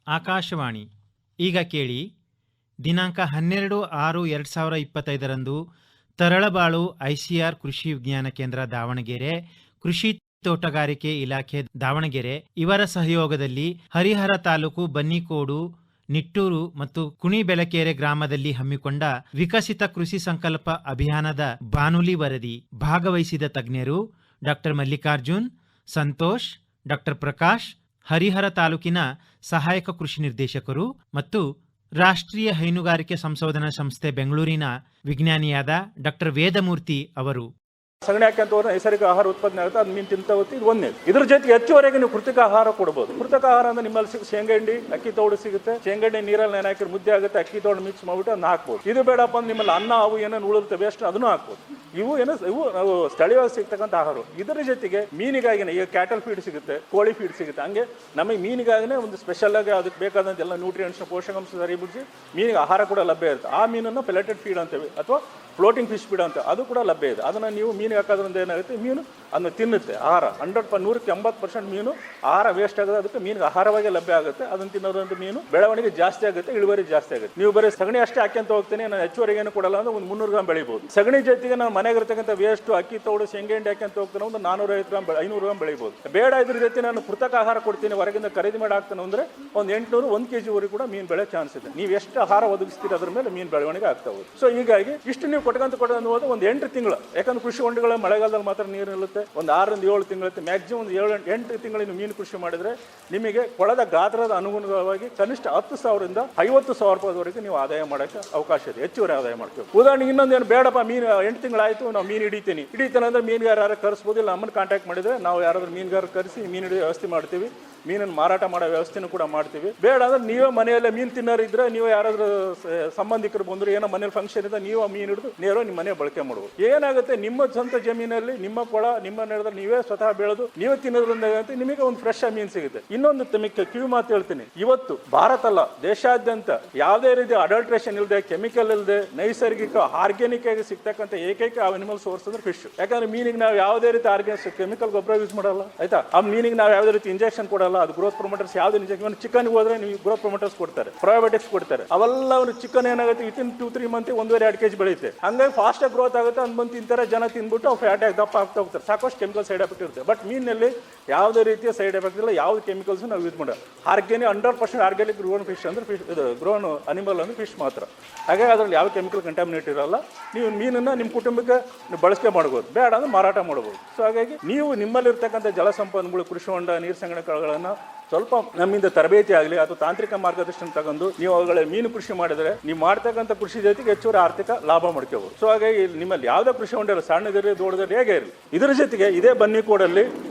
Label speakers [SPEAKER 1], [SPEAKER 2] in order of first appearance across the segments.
[SPEAKER 1] ಆಕಾಶವಾಣಿ. ಈಗ ಕೇಳಿ, ದಿನಾಂಕ 12/6/2025 ತರಳಬಾಳು ಐಸಿಆರ್ ಕೃಷಿ ವಿಜ್ಞಾನ ಕೇಂದ್ರ ದಾವಣಗೆರೆ, ಕೃಷಿ ತೋಟಗಾರಿಕೆ ಇಲಾಖೆ ದಾವಣಗೆರೆ ಇವರ ಸಹಯೋಗದಲ್ಲಿ ಹರಿಹರ ತಾಲೂಕು ಬನ್ನಿಕೋಡು, ನಿಟ್ಟೂರು ಮತ್ತು ಕುಣಿಬೆಳಕೆರೆ ಗ್ರಾಮದಲ್ಲಿ ಹಮ್ಮಿಕೊಂಡ ವಿಕಸಿತ ಕೃಷಿ ಸಂಕಲ್ಪ ಅಭಿಯಾನದ ಬಾನುಲಿ ವರದಿ. ಭಾಗವಹಿಸಿದ ತಜ್ಞರು ಡಾ ಮಲ್ಲಿಕಾರ್ಜುನ್, ಸಂತೋಷ್, ಡಾ ಪ್ರಕಾಶ್, ಹರಿಹರ ತಾಲೂಕಿನ ಸಹಾಯಕ ಕೃಷಿ ನಿರ್ದೇಶಕರು ಮತ್ತು ರಾಷ್ಟ್ರೀಯ ಹೈನುಗಾರಿಕೆ ಸಂಶೋಧನಾ ಸಂಸ್ಥೆ ಬೆಂಗಳೂರಿನ ವಿಜ್ಞಾನಿಯಾದ ಡಾ ವೇದಮೂರ್ತಿ ಅವರು.
[SPEAKER 2] ಸಗಣಿ ಹಾಕಿ ಅಂತ ಹೋದ್ರೆ ನೈಸರ್ಗಿಕ ಆಹಾರ ಉತ್ಪಾದನೆ ಆಗುತ್ತೆ, ಅದು ಮೀನು ತಿಂತ ಹೋಗ್ತಿ. ಇದು ಒಂದೇ. ಇದ್ರ ಜೊತೆಗೆ ಹೆಚ್ಚುವರೆಗೆ ನೀವು ಕೃತಕ ಆಹಾರ ಕೊಡಬಹುದು. ಕೃತಕ ಆಹಾರ ಅಂದ್ರೆ ನಿಮ್ಮಲ್ಲಿ ಶೇಂಗಾ ಹಿಂಡಿ, ಅಕ್ಕಿ ತೌಡು ಸಿಗುತ್ತೆ. ಶೇಂಗಾ ಹಿಂಡಿ ನೀರಲ್ಲಿ ನೆನೆ ಹಾಕಿ ಮುದ್ದೆ ಆಗುತ್ತೆ, ಅಕ್ಕಿ ತೌಡು ಮಿಕ್ಸ್ ಮಾಡ್ಬಿಟ್ಟು ಅದನ್ನ ಹಾಕ್ಬೋದು. ಇದು ಬೇಡಪ್ಪ ಅಂದ್ರೆ ನಿಮ್ಮಲ್ಲಿ ಅನ್ನ ಅವು ಏನೇನು ಉಳಿರುತ್ತೆ ಅಷ್ಟು ಅದನ್ನು ಹಾಕ್ಬೋದು. ಇವು ನಾವು ಸ್ಥಳೀಯವಾಗಿ ಸಿಗ್ತಕ್ಕಂಥ ಆಹಾರ. ಇದರ ಜೊತೆಗೆ ಮೀನಿಗಾಗಿನೇ ಈಗ ಕ್ಯಾಟಲ್ ಫೀಡ್ ಸಿಗುತ್ತೆ, ಕೋಳಿ ಫೀಡ್ ಸಿಗುತ್ತೆ. ಹಂಗೆ ನಮಗೆ ಮೀನಿಗಾಗಿನೇ ಒಂದು ಸ್ಪೆಷಲ್ ಆಗಿ ಅದಕ್ಕೆ ಬೇಕಾದಂತ ಎಲ್ಲ ನ್ಯೂಟ್ರಿಯೆಂಟ್ಸ್, ಪೋಷಕಾಂಶ ಸರಿಬಿಡಿಸಿ ಮೀನಿಗೆ ಆಹಾರ ಕೂಡ ಲಭ್ಯ ಇರುತ್ತೆ. ಆ ಮೀನನ್ನು ಪೆಲೆಟೆಡ್ ಫೀಡ್ ಅಂತೇವೆ ಅಥವಾ ಫ್ಲೋಟಿಂಗ್ ಫಿಶ್ ಫೀಡ್ ಅಂತ, ಅದು ಕೂಡ ಲಭ್ಯ ಇದೆ. ಅದನ್ನು ನೀವು ಮೀನಿಗೆ ಹಾಕೋದ್ರಿಂದ ಏನಾಗುತ್ತೆ, ಮೀನು ಅದನ್ನು ತಿನ್ನುತ್ತೆ. ಆಹಾರ 100% ಮೀನು ಆಹಾರ ವೇಸ್ಟ್ ಆಗುತ್ತೆ, ಅದಕ್ಕೆ ಮೀನಿಗೆ ಆಹಾರವಾಗಿ ಲಭ್ಯ ಆಗುತ್ತೆ. ಅದನ್ನು ತಿನ್ನೋದ್ರಿಂದ ಮೀನು ಬೆಳವಣಿಗೆ ಜಾಸ್ತಿ ಆಗುತ್ತೆ, ಇಳುವರಿ ಜಾಸ್ತಿ ಆಗುತ್ತೆ. ನೀವು ಬರೀ ಸಗಣಿ ಅಷ್ಟೇ ಹಾಕ್ಯಂತ ಹೋಗ್ತೀನಿ, ನಾನು ಹೆಚ್ಚುವರೆಗೆ ಏನು ಕೊಡಲ್ಲ ಅಂದ್ರೆ ಒಂದು 300 ಗ್ರಾಮ್ ಬೆಳಿಬೋದು. ಸಗಣಿ ಜೊತೆಗೆ ನಾನು ಮನೆಗೆ ಇರ್ತಕ್ಕಂಥ ವೇಸ್ಟ್ ಅಕ್ಕಿ ತೌಡು ಶೇಂಗಾ ಹಿಂಡಿ ಹಾಕ್ಯಂತ ಹೋಗ್ತಾನೆ ಒಂದು 450 ಗ್ರಾಮ್ 500 ಗ್ರಾಮ್ ಬೆಳಿಬೋದು. ಬೇಡ ಇದ್ರ ಜೊತೆ ನಾನು ಕೃತಕ ಆಹಾರ ಕೊಡ್ತೀನಿ, ಹೊರಗಿಂದ ಖರೀದಿ ಮಾಡಿ ಹಾಕ್ತಾನೆ ಅಂದ್ರೆ ಒಂದು 800 1 kg ವರೆಗೂ ಕೂಡ ಮೀನು ಬೆಳೆ ಚಾನ್ಸ್ ಇದೆ. ನೀವು ಎಷ್ಟು ಆಹಾರ ಒದಗಿಸ್ತೀರಿ ಅದ್ರ ಮೇಲೆ ಮೀನು ಬೆಳವಣಿಗೆ ಆಗ್ತಾ ಹೋಗುತ್ತೆ. ಸೊ ಹೀಗಾಗಿ ಇಷ್ಟು ನೀವು ಕೊಟ್ಕೊಂತ ಹೋದ್ರೆ ಒಂದು 8 ತಿಂಗಳು, ಯಾಕಂದ್ರೆ ಕೃಷಿ ಹೊಂಡಗಳ ಮಳೆಗಾಲದಲ್ಲಿ ಮಾತ್ರ ನೀರು ನಿಲ್ಲುತ್ತೆ. ಒಂದು 6 ರಿಂದ 7 ತಿಂಗಳು, ಮ್ಯಾಕ್ಸಿಮಮ್ ಒಂದು 7-8 ತಿಂಗಳು ಮೀನು ಕೃಷಿ ಮಾಡಿದ್ರೆ ನಿಮಗೆ ಕೊಳದ ಗಾತ್ರದ ಅನುಗುಣವಾಗಿ ಕನಿಷ್ಠ 10,000 ರಿಂದ 50,000 ರೂಪಾಯಿವರೆಗೆ ನೀವು ಆದಾಯ ಮಾಡೋಕ್ಕೆ ಅವಕಾಶ ಇದೆ, ಹೆಚ್ಚುವರಿ ಆದಾಯ ಮಾಡ್ತೀವಿ. ಉದಾಹರಣೆಗೆ ಇನ್ನೊಂದೇನು, ಬೇಡಪ್ಪ ಮೀನು 8 ತಿಂಗಳಾಯ್ತು ನಾವು ಮೀನು ಹಿಡಿತೇನೆ ಅಂದ್ರೆ ಮೀನುಗಾರ ಯಾರು ಕರೆಸ್ಬೋದು, ಇಲ್ಲ ನಮ್ಮನ್ನು ಕಾಂಟ್ಯಾಕ್ಟ್ ಮಾಡಿದ್ರೆ ನಾವು ಯಾರಾದ್ರೂ ಮೀನುಗಾರ ಕರೆಸಿ ಮೀನು ಹಿಡಿಯೋ ವ್ಯವಸ್ಥೆ ಮಾಡ್ತೀವಿ, ಮೀನನ್ನು ಮಾರಾಟ ಮಾಡೋ ವ್ಯವಸ್ಥೆನೂ ಕೂಡ ಮಾಡ್ತೀವಿ. ಬೇಡ ಅಂದ್ರೆ ನೀವೇ ಮನೆಯಲ್ಲೇ ಮೀನು ತಿನ್ನೋರು ಇದ್ರೆ, ನೀವು ಯಾರಾದ್ರೂ ಸಂಬಂಧಿಕರು ಬಂದ್ರು, ಏನೋ ಮನೇಲಿ ಫಂಕ್ಷನ್ ಇದೆ, ನೀವು ಮೀನು ಹಿಡಿದು ನೇರ ನಿಮ್ಮ ಮನೆ ಬಳಕೆ ಮಾಡ್ಬೋದು. ಏನಾಗುತ್ತೆ, ನಿಮ್ಮ ಸ್ವಂತ ಜಮೀನಲ್ಲಿ ನಿಮ್ಮ ಕೊಳ ನಿಮ್ಮ ನೆಲದಲ್ಲಿ ನೀವೇ ಸ್ವತಃ ಬೆಳೆದು ನೀವೇ ತಿನ್ನೋದ್ರಿಂದ ನಿಮಗೆ ಒಂದು ಫ್ರೆಶ್ ಮೀನು ಸಿಗುತ್ತೆ. ಇನ್ನೊಂದು ತಮಗೆ ಕಿವಿ ಮಾತು ಹೇಳ್ತೀನಿ, ಇವತ್ತು ಭಾರತ ಅಲ್ಲ ದೇಶಾದ್ಯಂತ ಯಾವುದೇ ರೀತಿ ಅಡಲ್ಟ್ರೇಷನ್ ಇಲ್ಲದೆ, ಕೆಮಿಕಲ್ ಇಲ್ಲದೆ, ನೈಸರ್ಗಿಕ ಆರ್ಗ್ಯಾನಿಕ್ ಆಗಿ ಸಿಗ್ತಕ್ಕಂಥ ಏಕೈಕ ಅನಿಮಲ್ ಸೋರ್ಸ್ ಅಂದ್ರೆ ಫಿಶ್. ಯಾಕಂದ್ರೆ ಮೀನಿಗೆ ನಾವು ಯಾವುದೇ ರೀತಿ ಆರ್ಗ್ಯಾನಿಕ್ ಕೆಮಿಕಲ್ ಗೊಬ್ಬರ ಯೂಸ್ ಮಾಡಲ್ಲ, ಆಯ್ತಾ. ಆ ಮೀನಿಗೆ ನಾವು ಯಾವುದೇ ರೀತಿ ಇಂಜೆಕ್ಷನ್ ಕೊಡಲ್ಲ, ಅದು ಗ್ರೋತ್ ಪ್ರೊಮೋಟರ್ಸ್ ಯಾವುದೇ ಇಂಜೆಕ್ಷನ್. ಚಿಕನ್ ಹೋದ್ರೆ ನೀವು ಗ್ರೋತ್ ಪ್ರೊಮೋಟರ್ಸ್ ಕೊಡ್ತಾರೆ, ಪ್ರೊಬಯೋಟಿಕ್ಸ್ ಕೊಡ್ತಾರೆ. ಅವೆಲ್ಲ ಚಿಕನ್ ಏನಾಗುತ್ತೆ, ವಿತಿನ್ 2-3 ಮಂತ್ 1.5-2 kg ಬೆಳೆಯುತ್ತೆ. ಹಂಗಾಗಿ ಫಾಸ್ಟ್ ಆಗಿ ಗ್ರೋತ್ ಆಗುತ್ತೆ. ಅಂದ್ ಬಂದು ತಿಂತಾರೆ ಜನ, ತಿನ್ಬಿಟ್ಟು ಅವ್ರು ಫ್ಯಾಟ್ ಆಗಿ ದಪ್ಪ ಆಗ್ತಾ ಹೋಗ್ತಾರೆ. ಸಾಕಷ್ಟು ಕೆಮಿಕಲ್ ಸೈಡ್ ಎಫೆಕ್ಟ್ ಇರುತ್ತೆ. ಬಟ್ ಮೀನಲ್ಲಿ ಯಾವುದೇ ರೀತಿಯ ಸೈಡ್ ಎಫೆಕ್ಟ್ ಇಲ್ಲ, ಯಾವ್ದು ಕೆಮಿಕಲ್ಸ್ ನಾವು ಯೂಸ್ ಮಾಡೋದು. 100% ಆರ್ಗ್ಯಾನಿಕ್ ಗ್ರೋನ್ ಫಿಶ್ ಅಂದ್ರೆ ಫಿಶ್, ಇದು ಗ್ರೋನ್ ಅನಿಮಲ್ ಅಂದ್ರೆ ಫಿಶ್ ಮಾತ್ರ. ಹಾಗಾಗಿ ಅದರಲ್ಲಿ ಯಾವ ಕೆಮಿಕಲ್ ಕಂಟಾಮಿನೇಟ್ ಇರಲ್ಲ. ನೀವು ಮೀನನ್ನು ನಿಮ್ಮ ಕುಟುಂಬಕ್ಕೆ ಬಳಕೆ ಮಾಡ್ಬೋದು, ಬೇಡ ಅಂದ್ರೆ ಮಾರಾಟ ಮಾಡ್ಬೋದು. ಸೊ ಹಾಗಾಗಿ ನೀವು ನಿಮ್ಮಲ್ಲಿರ್ತಕ್ಕಂಥ ಜಲಸಂಪನ್ಮೂಲ, ಕೃಷಿ ಹೊಂಡ, ನೀರು ಸಂಗ್ರಹಗಳನ್ನು ಸ್ವಲ್ಪ ನಮ್ಮಿಂದ ತರಬೇತಿ ಆಗಲಿ ಅಥವಾ ತಾಂತ್ರಿಕ ಮಾರ್ಗದರ್ಶನ ತಗೊಂಡು ನೀವು ಅವುಗಳ ಮೀನು ಕೃಷಿ ಮಾಡಿದರೆ ನೀವು ಮಾಡ್ತಕ್ಕಂಥ ಕೃಷಿ ಜೊತೆಗೆ ಹೆಚ್ಚುವರಿ ಆರ್ಥಿಕ ಲಾಭ ಮಾಡ್ಕೋಬಹುದು. ಸೊ ಹಾಗಾಗಿ ನಿಮ್ಮಲ್ಲಿ ಯಾವುದೇ ಕೃಷಿ ಹೊಂಡ ಸಣ್ಣದಿರಲಿ ದೊಡ್ಡದಿರಲಿ ಹೇಗೆ ಇರಲಿ, ಇದರ ಜೊತೆಗೆ ಇದೇ ಬನ್ನಿಕೋಡಲ್ಲಿ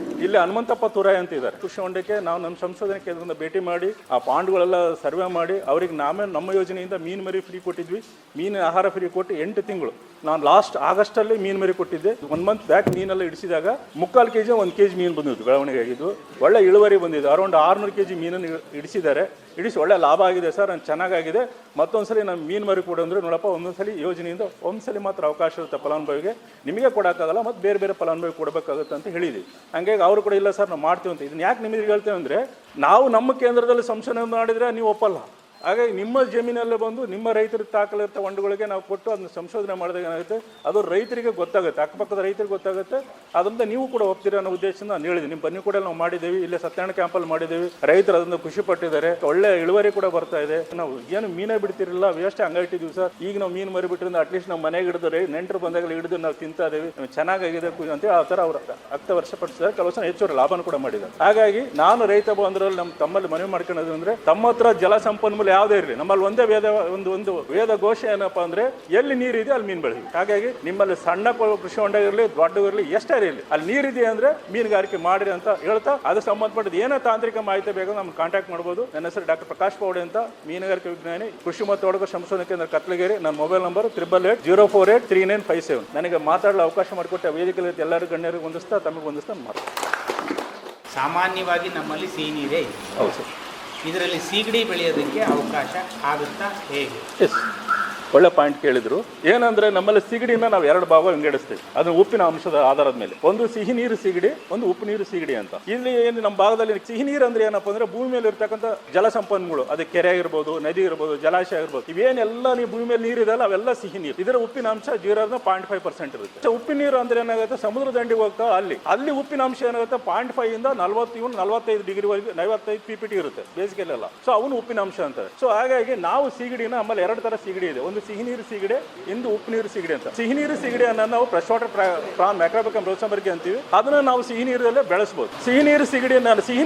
[SPEAKER 2] ಇಲ್ಲಿ ಹನುಮಂತಪ್ಪ ತುರಾಯಿ ಅಂತ ಇದ್ದಾರೆ. ಕೃಷಿ ಹೊಂಡಕ್ಕೆ ನಾವು ನಮ್ಮ ಸಂಶೋಧನೆ ಕೇಂದ್ರದಿಂದ ಭೇಟಿ ಮಾಡಿ ಆ ಪಾಂಡ್ಗಳೆಲ್ಲ ಸರ್ವೆ ಮಾಡಿ ಅವರಿಗೆ ನಮ್ಮ ಯೋಜನೆಯಿಂದ ಮೀನು ಮರಿ ಫ್ರೀ ಕೊಟ್ಟಿದ್ವಿ. ಮೀನು ಆಹಾರ ಫ್ರೀ ಕೊಟ್ಟು 8 ತಿಂಗಳು. ನಾನು ಲಾಸ್ಟ್ ಆಗಸ್ಟಲ್ಲಿ ಮೀನು ಮರಿ ಕೊಟ್ಟಿದ್ದೆ. 1 ಮಂತ್ ಬ್ಯಾಕ್ ಮೀನೆಲ್ಲ ಇಡಿಸಿದಾಗ 3/4 kg 1 kg ಮೀನು ಬಂದಿದ್ದು, ಬೆಳವಣಿಗೆ ಆಗಿದ್ದು, ಒಳ್ಳೆ ಇಳುವರಿ ಬಂದಿದ್ದು. ಅರೌಂಡ್ 600 kg ಮೀನನ್ನು ಇಡಿಸಿದ್ದಾರೆ. ಇಡಿಸಿ ಒಳ್ಳೆ ಲಾಭ ಆಗಿದೆ ಸರ್, ನಾನು ಚೆನ್ನಾಗಿದೆ. ಮತ್ತೊಂದ್ಸಲಿ ನಾನು ಮೀನು ಮರಿ ಕೊಡು ಅಂದ್ರೆ, ನೋಡಪ್ಪ ಒಂದೊಂದ್ಸಲಿ ಯೋಜನೆಯಿಂದ ಒಂದ್ಸಲಿ ಮಾತ್ರ ಅವಕಾಶ ಇರುತ್ತೆ ಫಲಾನುಭವಿಗೆ, ನಿಮಗೆ ಕೊಡೋಕ್ಕಾಗಲ್ಲ, ಮತ್ತು ಬೇರೆ ಬೇರೆ ಫಲಾನುಭವಿ ಕೊಡಬೇಕಾಗುತ್ತೆ ಅಂತ ಹೇಳಿದ್ವಿ. ಹಂಗಾಗಿ ಅವರು ಕೂಡ ಇಲ್ಲ ಸರ್ ನಾವು ಮಾಡ್ತೀವಿ ಅಂತ. ಇದನ್ನ ಯಾಕೆ ನಿಮಗೆ ಹೇಳ್ತೇವೆ ಅಂದರೆ, ನಾವು ನಮ್ಮ ಕೇಂದ್ರದಲ್ಲಿ ಸಂಶೋಧನೆ ಮಾಡಿದರೆ ನೀವು ಒಪ್ಪಲ್ಲ. ಹಾಗಾಗಿ ನಿಮ್ಮ ಜಮೀನಲ್ಲೇ ಬಂದು ನಿಮ್ಮ ರೈತರಿಗೆ ತಾಕಲಿರ್ತ ಹೊಂಡಗಳಿಗೆ ನಾವು ಕೊಟ್ಟು ಅದನ್ನ ಸಂಶೋಧನೆ ಮಾಡಿದಾಗ ಏನಾಗುತ್ತೆ, ಅದು ರೈತರಿಗೆ ಗೊತ್ತಾಗುತ್ತೆ, ಅಕ್ಕಪಕ್ಕದ ರೈತರಿಗೆ ಗೊತ್ತಾಗುತ್ತೆ. ಅದರಿಂದ ನೀವು ಕೂಡ ಒಪ್ತೀರ ಅನ್ನೋ ಉದ್ದೇಶದಿಂದ ನಾನು ಹೇಳಿದೆ. ನಿಮ್ಮ ಬನ್ನಿ ಕೂಡ ನಾವು ಮಾಡಿದ್ದೇವೆ, ಇಲ್ಲೇ ಸತ್ಯನಾರಾಯಣ ಕ್ಯಾಂಪಲ್ಲಿ ಮಾಡಿದ್ದೇವೆ. ರೈತರು ಅದನ್ನು ಖುಷಿ ಪಟ್ಟಿದ್ದಾರೆ, ಒಳ್ಳೆ ಇಳುವರಿ ಕೂಡ ಬರ್ತಾ ಇದೆ. ನಾವು ಏನು ಮೀನೇ ಬಿಡ್ತಿರಲಿಲ್ಲ, ವೇಸ್ಟ್ ಹಂಗಾಯಿಟ್ಟಿದ್ವಿ ಸರ್. ಈಗ ನಾವು ಮೀನು ಮರಿ ಬಿಟ್ಟರಿಂದ ಅಟ್ಲೀಸ್ಟ್ ನಾವು ಮನೆಗೆ ಹಿಡಿದು ನೆಂಟರು ಬಂದಾಗ ಹಿಡಿದು ನಾವು ತಿಂತಾ ಇದ್ದೇವೆ, ಚೆನ್ನಾಗಿದೆ ಅಂತೇಳಿ ಆ ಥರ ಅವರು ಅರ್ಥ ವರ್ಷಪಡಿಸಿದ್ದಾರೆ. ಕೆಲವು ಸಲ ಹೆಚ್ಚು ಲಾಭನ ಕೂಡ ಮಾಡಿದ್ದಾರೆ. ಹಾಗಾಗಿ ನಾನು ರೈತ ಬಂದರಲ್ಲಿ ನಮ್ಮ ತಮ್ಮಲ್ಲಿ ಮನವಿ ಮಾಡ್ಕೊಳ್ಳೋದು ಅಂದರೆ, ತಮ್ಮ ಹತ್ರ ಜಲ ಸಂಪನ್ಮೂಲ ಯಾವುದೇ ಇರಲಿ, ನಮ್ಮಲ್ಲಿ ಒಂದೇ ಒಂದು ವೇದ ಘೋಷ ಏನಪ್ಪಾ ಅಂದ್ರೆ, ಎಲ್ಲಿ ನೀರಿದೆ ಅಲ್ಲಿ ಮೀನು ಬೆಳೆಸಿ. ಹಾಗಾಗಿ ನಿಮ್ಮಲ್ಲಿ ಸಣ್ಣ ಕೃಷಿ ಹೊಂಡ ಇರಲಿ ದೊಡ್ಡ ಇರಲಿ ಎಷ್ಟೇ ಇರಲಿ, ಅಲ್ಲಿ ನೀರಿದೆ ಅಂದ್ರೆ ಮೀನುಗಾರಿಕೆ ಮಾಡಿರಿ ಅಂತ ಹೇಳ್ತಾ, ಅದಕ್ಕೆ ಸಂಬಂಧಪಟ್ಟಿದ್ದು ಏನೋ ತಾಂತ್ರಿಕ ಮಾಹಿತಿ ಬೇಕು ನಮ್ಗೆ ಕಾಂಟ್ಯಾಕ್ಟ್ ಮಾಡ್ಬೋದು. ನನ್ನ ಹೆಸರು ಡಾಕ್ಟರ್ ಪ್ರಕಾಶ್ ಪೌಡೆ ಅಂತ, ಮೀನುಗಾರಿಕೆ ವಿಜ್ಞಾನಿ, ಕೃಷಿ ಮತ್ತು ತೋಟಗಾರಿಕೆ ಸಂಶೋಧನಾ ಕೇಂದ್ರ ಕತ್ಲಗೇರಿ. ನನ್ನ ಮೊಬೈಲ್ ನಂಬರ್ 8880483957. ನನಗೆ ಮಾತಾಡಲು ಅವಕಾಶ ಮಾಡಿಕೊಟ್ಟ ವೇದಿಕೆ ಎಲ್ಲರಿಗೂ ಗಣ್ಯರಿಗೆ ಹೊಂದಿಸ್ತಾ ತಮಗೆ ಹೊಂದಿಸ್ತಾ ಮಾತಾಡ್ತೀನಿ.
[SPEAKER 3] ಸಾಮಾನ್ಯವಾಗಿ ನಮ್ಮಲ್ಲಿ ಸಿಹಿ ನೀರೇ ಇದೆ.
[SPEAKER 2] ಹೌದು ಸರ್.
[SPEAKER 3] ಇದರಲ್ಲಿ ಸೀಗಡಿ ಬೆಳೆಯೋದಕ್ಕೆ ಅವಕಾಶ ಆಗುತ್ತಾ ಹೇಗೆ?
[SPEAKER 2] ಎಸ್, ಒಳ್ಳೆ ಪಾಯಿಂಟ್ ಕೇಳಿದ್ರು. ಏನಂದ್ರೆ ನಮ್ಮಲ್ಲಿ ಸಿಗಡಿನ ನಾವು 2 ಭಾಗ ವಿಂಗಡಿಸ್ತೀವಿ, ಅದು ಉಪ್ಪಿನ ಅಂಶದ ಆಧಾರದ ಮೇಲೆ. ಒಂದು ಸಿಹಿ ನೀರು ಸಿಗಡಿ, ಒಂದು ಉಪ್ಪು ನೀರು ಸಿಗಡಿ ಅಂತ. ಇಲ್ಲಿ ಏನು ನಮ್ಮ ಭಾಗದಲ್ಲಿ ಸಿಹಿ ನೀರು ಅಂದ್ರೆ ಏನಪ್ಪಾ ಅಂದ್ರೆ ಭೂಮಿ ಮೇಲೆ ಇರ್ತಕ್ಕಂಥ ಜಲ ಸಂಪನ್ಮೂಲ, ಅದು ಕೆರೆ ಆಗಿರ್ಬೋದು, ನದಿ ಇರ್ಬೋದು, ಜಲಾಶಯ ಆಗಿರ್ಬೋದು, ಇವೇನೆಲ್ಲ ನೀವು ಭೂಮಿ ಮೇಲೆ ನೀರು ಇದೆಲ್ಲ ಅವೆಲ್ಲ ಸಿಹಿ ನೀರು. ಇದರ ಉಪ್ಪಿನ ಅಂಶ 0.5% ಇರುತ್ತೆ. ಉಪ್ಪಿನ ನೀರು ಅಂದ್ರೆ ಏನಾಗುತ್ತೆ, ಸಮುದ್ರ ದಂಡಿಗೆ ಹೋಗ್ತಾ ಅಲ್ಲಿ ಉಪ್ಪಿನ ಅಂಶ ಏನಾಗುತ್ತೆ 0.5 ಇಂದ 45 ಡಿಗ್ರಿವರೆಗೆ 45 PPT ಇರುತ್ತೆ ಬೇಸಿಗೆಲ್ಲ. ಸೊ ಅವನು ಉಪ್ಪಿನ ಅಂಶ ಅಂತಾರೆ. ಸೊ ಹಾಗಾಗಿ ನಾವು ಸಿಗಡಿನ ನಮ್ಮಲ್ಲಿ 2 ತರ ಸಿಗಡಿ ಇದೆ, ಒಂದು ಸಿಹಿ ನೀರು ಸಿಗಡಿ, ಇಂದು ಉಪ್ಪು ನೀರು ಸಿಗಡಿ ಅಂತ. ಸಿಹಿ ನೀರು ಸಿಗಡಿ ಅನ್ನ ನಾವು ಫ್ರೆಶ್ ವಾಟರ್ ಪ್ರಾನ್ ಮ್ಯಾಕ್ರೋಬಿಕಮ್ ರೋಸಂಬರ್ಗಿ ಅಂತೀವಿ. ಅದನ್ನ ನಾವು ಸಿಹಿ ನೀರಲ್ಲೇ ಬೆಳೆಸಬಹುದು. ಸಿಹಿ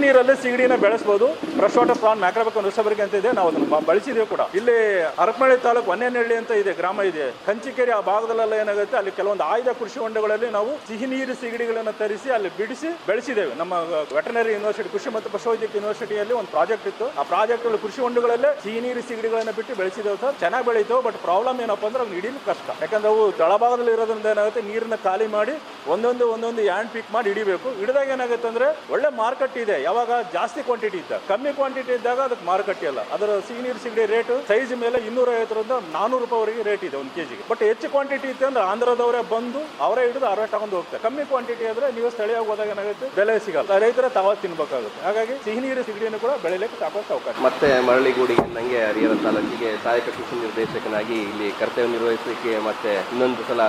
[SPEAKER 2] ನೀರಲ್ಲೇ ಸಿಗಡಿನ ಬೆಳೆಸಬಹುದು. ಫ್ರೆಶ್ ವಾಟರ್ ಪ್ರಾನ್ ಮ್ಯಾಕ್ರೋಬಿಕಮ್ ರೋಸಂಬರ್ಗಿ ಅಂತ ಇದೆ, ನಾವು ಅದನ್ನ ಬಳಸಿದೇವೆ ಕೂಡ. ಇಲ್ಲಿ ಹರಪನಹಳ್ಳಿ ತಾಲೂಕು ಹೊನ್ನೇನಹಳ್ಳಿ ಅಂತ ಇದೆ, ಗ್ರಾಮ ಇದೆ, ಕಂಚಿಕೆರೆ ಆ ಭಾಗದಲ್ಲೆಲ್ಲ ಏನಾಗುತ್ತೆ, ಅಲ್ಲಿ ಕೆಲವೊಂದು ಆಯ್ದ ಕೃಷಿ ಹೊಂಡಗಳಲ್ಲಿ ನಾವು ಸಿಹಿ ನೀರು ಸಿಗಡಿಗಳನ್ನು ತರಿಸಿ ಅಲ್ಲಿ ಬಿಡಿಸಿ ಬೆಳೆಸಿದ್ದೇವೆ. ನಮ್ಮ ವೆಟರ್ನರಿ ಯೂನಿವರ್ಸಿಟಿ, ಕೃಷಿ ಮತ್ತು ಪಶುವೈದ್ಯಕ ಯೂನಿವರ್ಸಿಟಿಯಲ್ಲಿ ಒಂದು ಪ್ರಾಜೆಕ್ಟ್ ಇತ್ತು. ಆ ಪ್ರಾಜೆಕ್ಟ್ ಕೃಷಿ ಹೊಂಡಗಳಲ್ಲೇ ಸಿಹಿ ನೀರು ಸಿಗಡಿಗಳನ್ನ ಬಿಟ್ಟು ಬೆಳೆಸಿದ್ದೇವೆ ಸರ್. ಚೆನ್ನಾಗಿ ಬೆಳೀತು. ಬಟ್ ಪ್ರಾಬ್ಲಮ್ ಏನಪ್ಪಾ ಅಂದ್ರೆ ಅವ್ನು ಹಿಡಿಯಲು ಕಷ್ಟ. ಯಾಕಂದ್ರೆ ಅವು ತಳಭಾಗದಲ್ಲಿ ಇರೋದ್ರಿಂದ ಏನಾಗುತ್ತೆ, ನೀರನ್ನ ಖಾಲಿ ಮಾಡಿ ಒಂದೊಂದು ಹ್ಯಾಂಡ್ ಪಿಕ್ ಮಾಡಿ ಹಿಡಿಬೇಕು. ಹಿಡಿದಾಗ ಏನಾಗುತ್ತೆ ಅಂದ್ರೆ ಒಳ್ಳೆ ಮಾರ್ಕೆಟ್ ಇದೆ. ಯಾವಾಗ ಜಾಸ್ತಿ ಕ್ವಾಂಟಿಟಿ ಇದ್ದಾಗ, ಕಮ್ಮಿ ಕ್ವಾಂಟಿಟಿ ಇದ್ದಾಗ ಅದಕ್ಕೆ ಮಾರುಕಟ್ಟೆ ಅಲ್ಲ. ಅದರ ಸಿಹಿ ನೀರು ಸಿಗಡಿ ರೇಟ್ ಸೈಜ್ ಮೇಲೆ 250ರಿಂದ 400 ರೂಪಾಯಿವರೆಗೆ ರೇಟ್ ಇದೆ ಒಂದು ಕೆಜಿಗೆ. ಬಟ್ ಹೆಚ್ಚು ಕ್ವಾಂಟಿಟಿ ಇತ್ತು ಅಂದ್ರೆ ಆಂಧ್ರದವರೇ ಬಂದು ಅವರೇ ಹಿಡಿದು ಅವರೇ ತಗೊಂಡು ಹೋಗ್ತಾರೆ. ಕಮ್ಮಿ ಕ್ವಾಂಟಿಟಿ ಆದ್ರೆ ನೀವು ಸ್ಥಳೀಯ ಹೋದಾಗ ಏನಾಗುತ್ತೆ, ಬೆಲೆ ಸಿಗಲ್ಲ, ರೈತರ ತಾವ ತಿನ್ಬೇಕಾಗುತ್ತೆ. ಹಾಗಾಗಿ ಸಿಹಿ ನೀರು ಸಿಗಡಿಯನ್ನು ಕೂಡ ಬೆಳೆಯಲಿಕ್ಕೆ ಸಾಕಷ್ಟು ಅವಕಾಶ.
[SPEAKER 4] ಮತ್ತೆ ಮರಳಿಗೂಡಿಗೆ ನಂಗೆ ಹರಿಹರ ತಾಲೂಕಿಗೆ ಸಹಾಯಕ ಕೃಷಿ ನಿರ್ದೇಶಕನಾಗಿ ಇಲ್ಲಿ ಕರ್ತವ್ಯ ನಿರ್ವಹಿಸಲಿಕ್ಕೆ ಮತ್ತೆ ಇನ್ನೊಂದು ಸಲ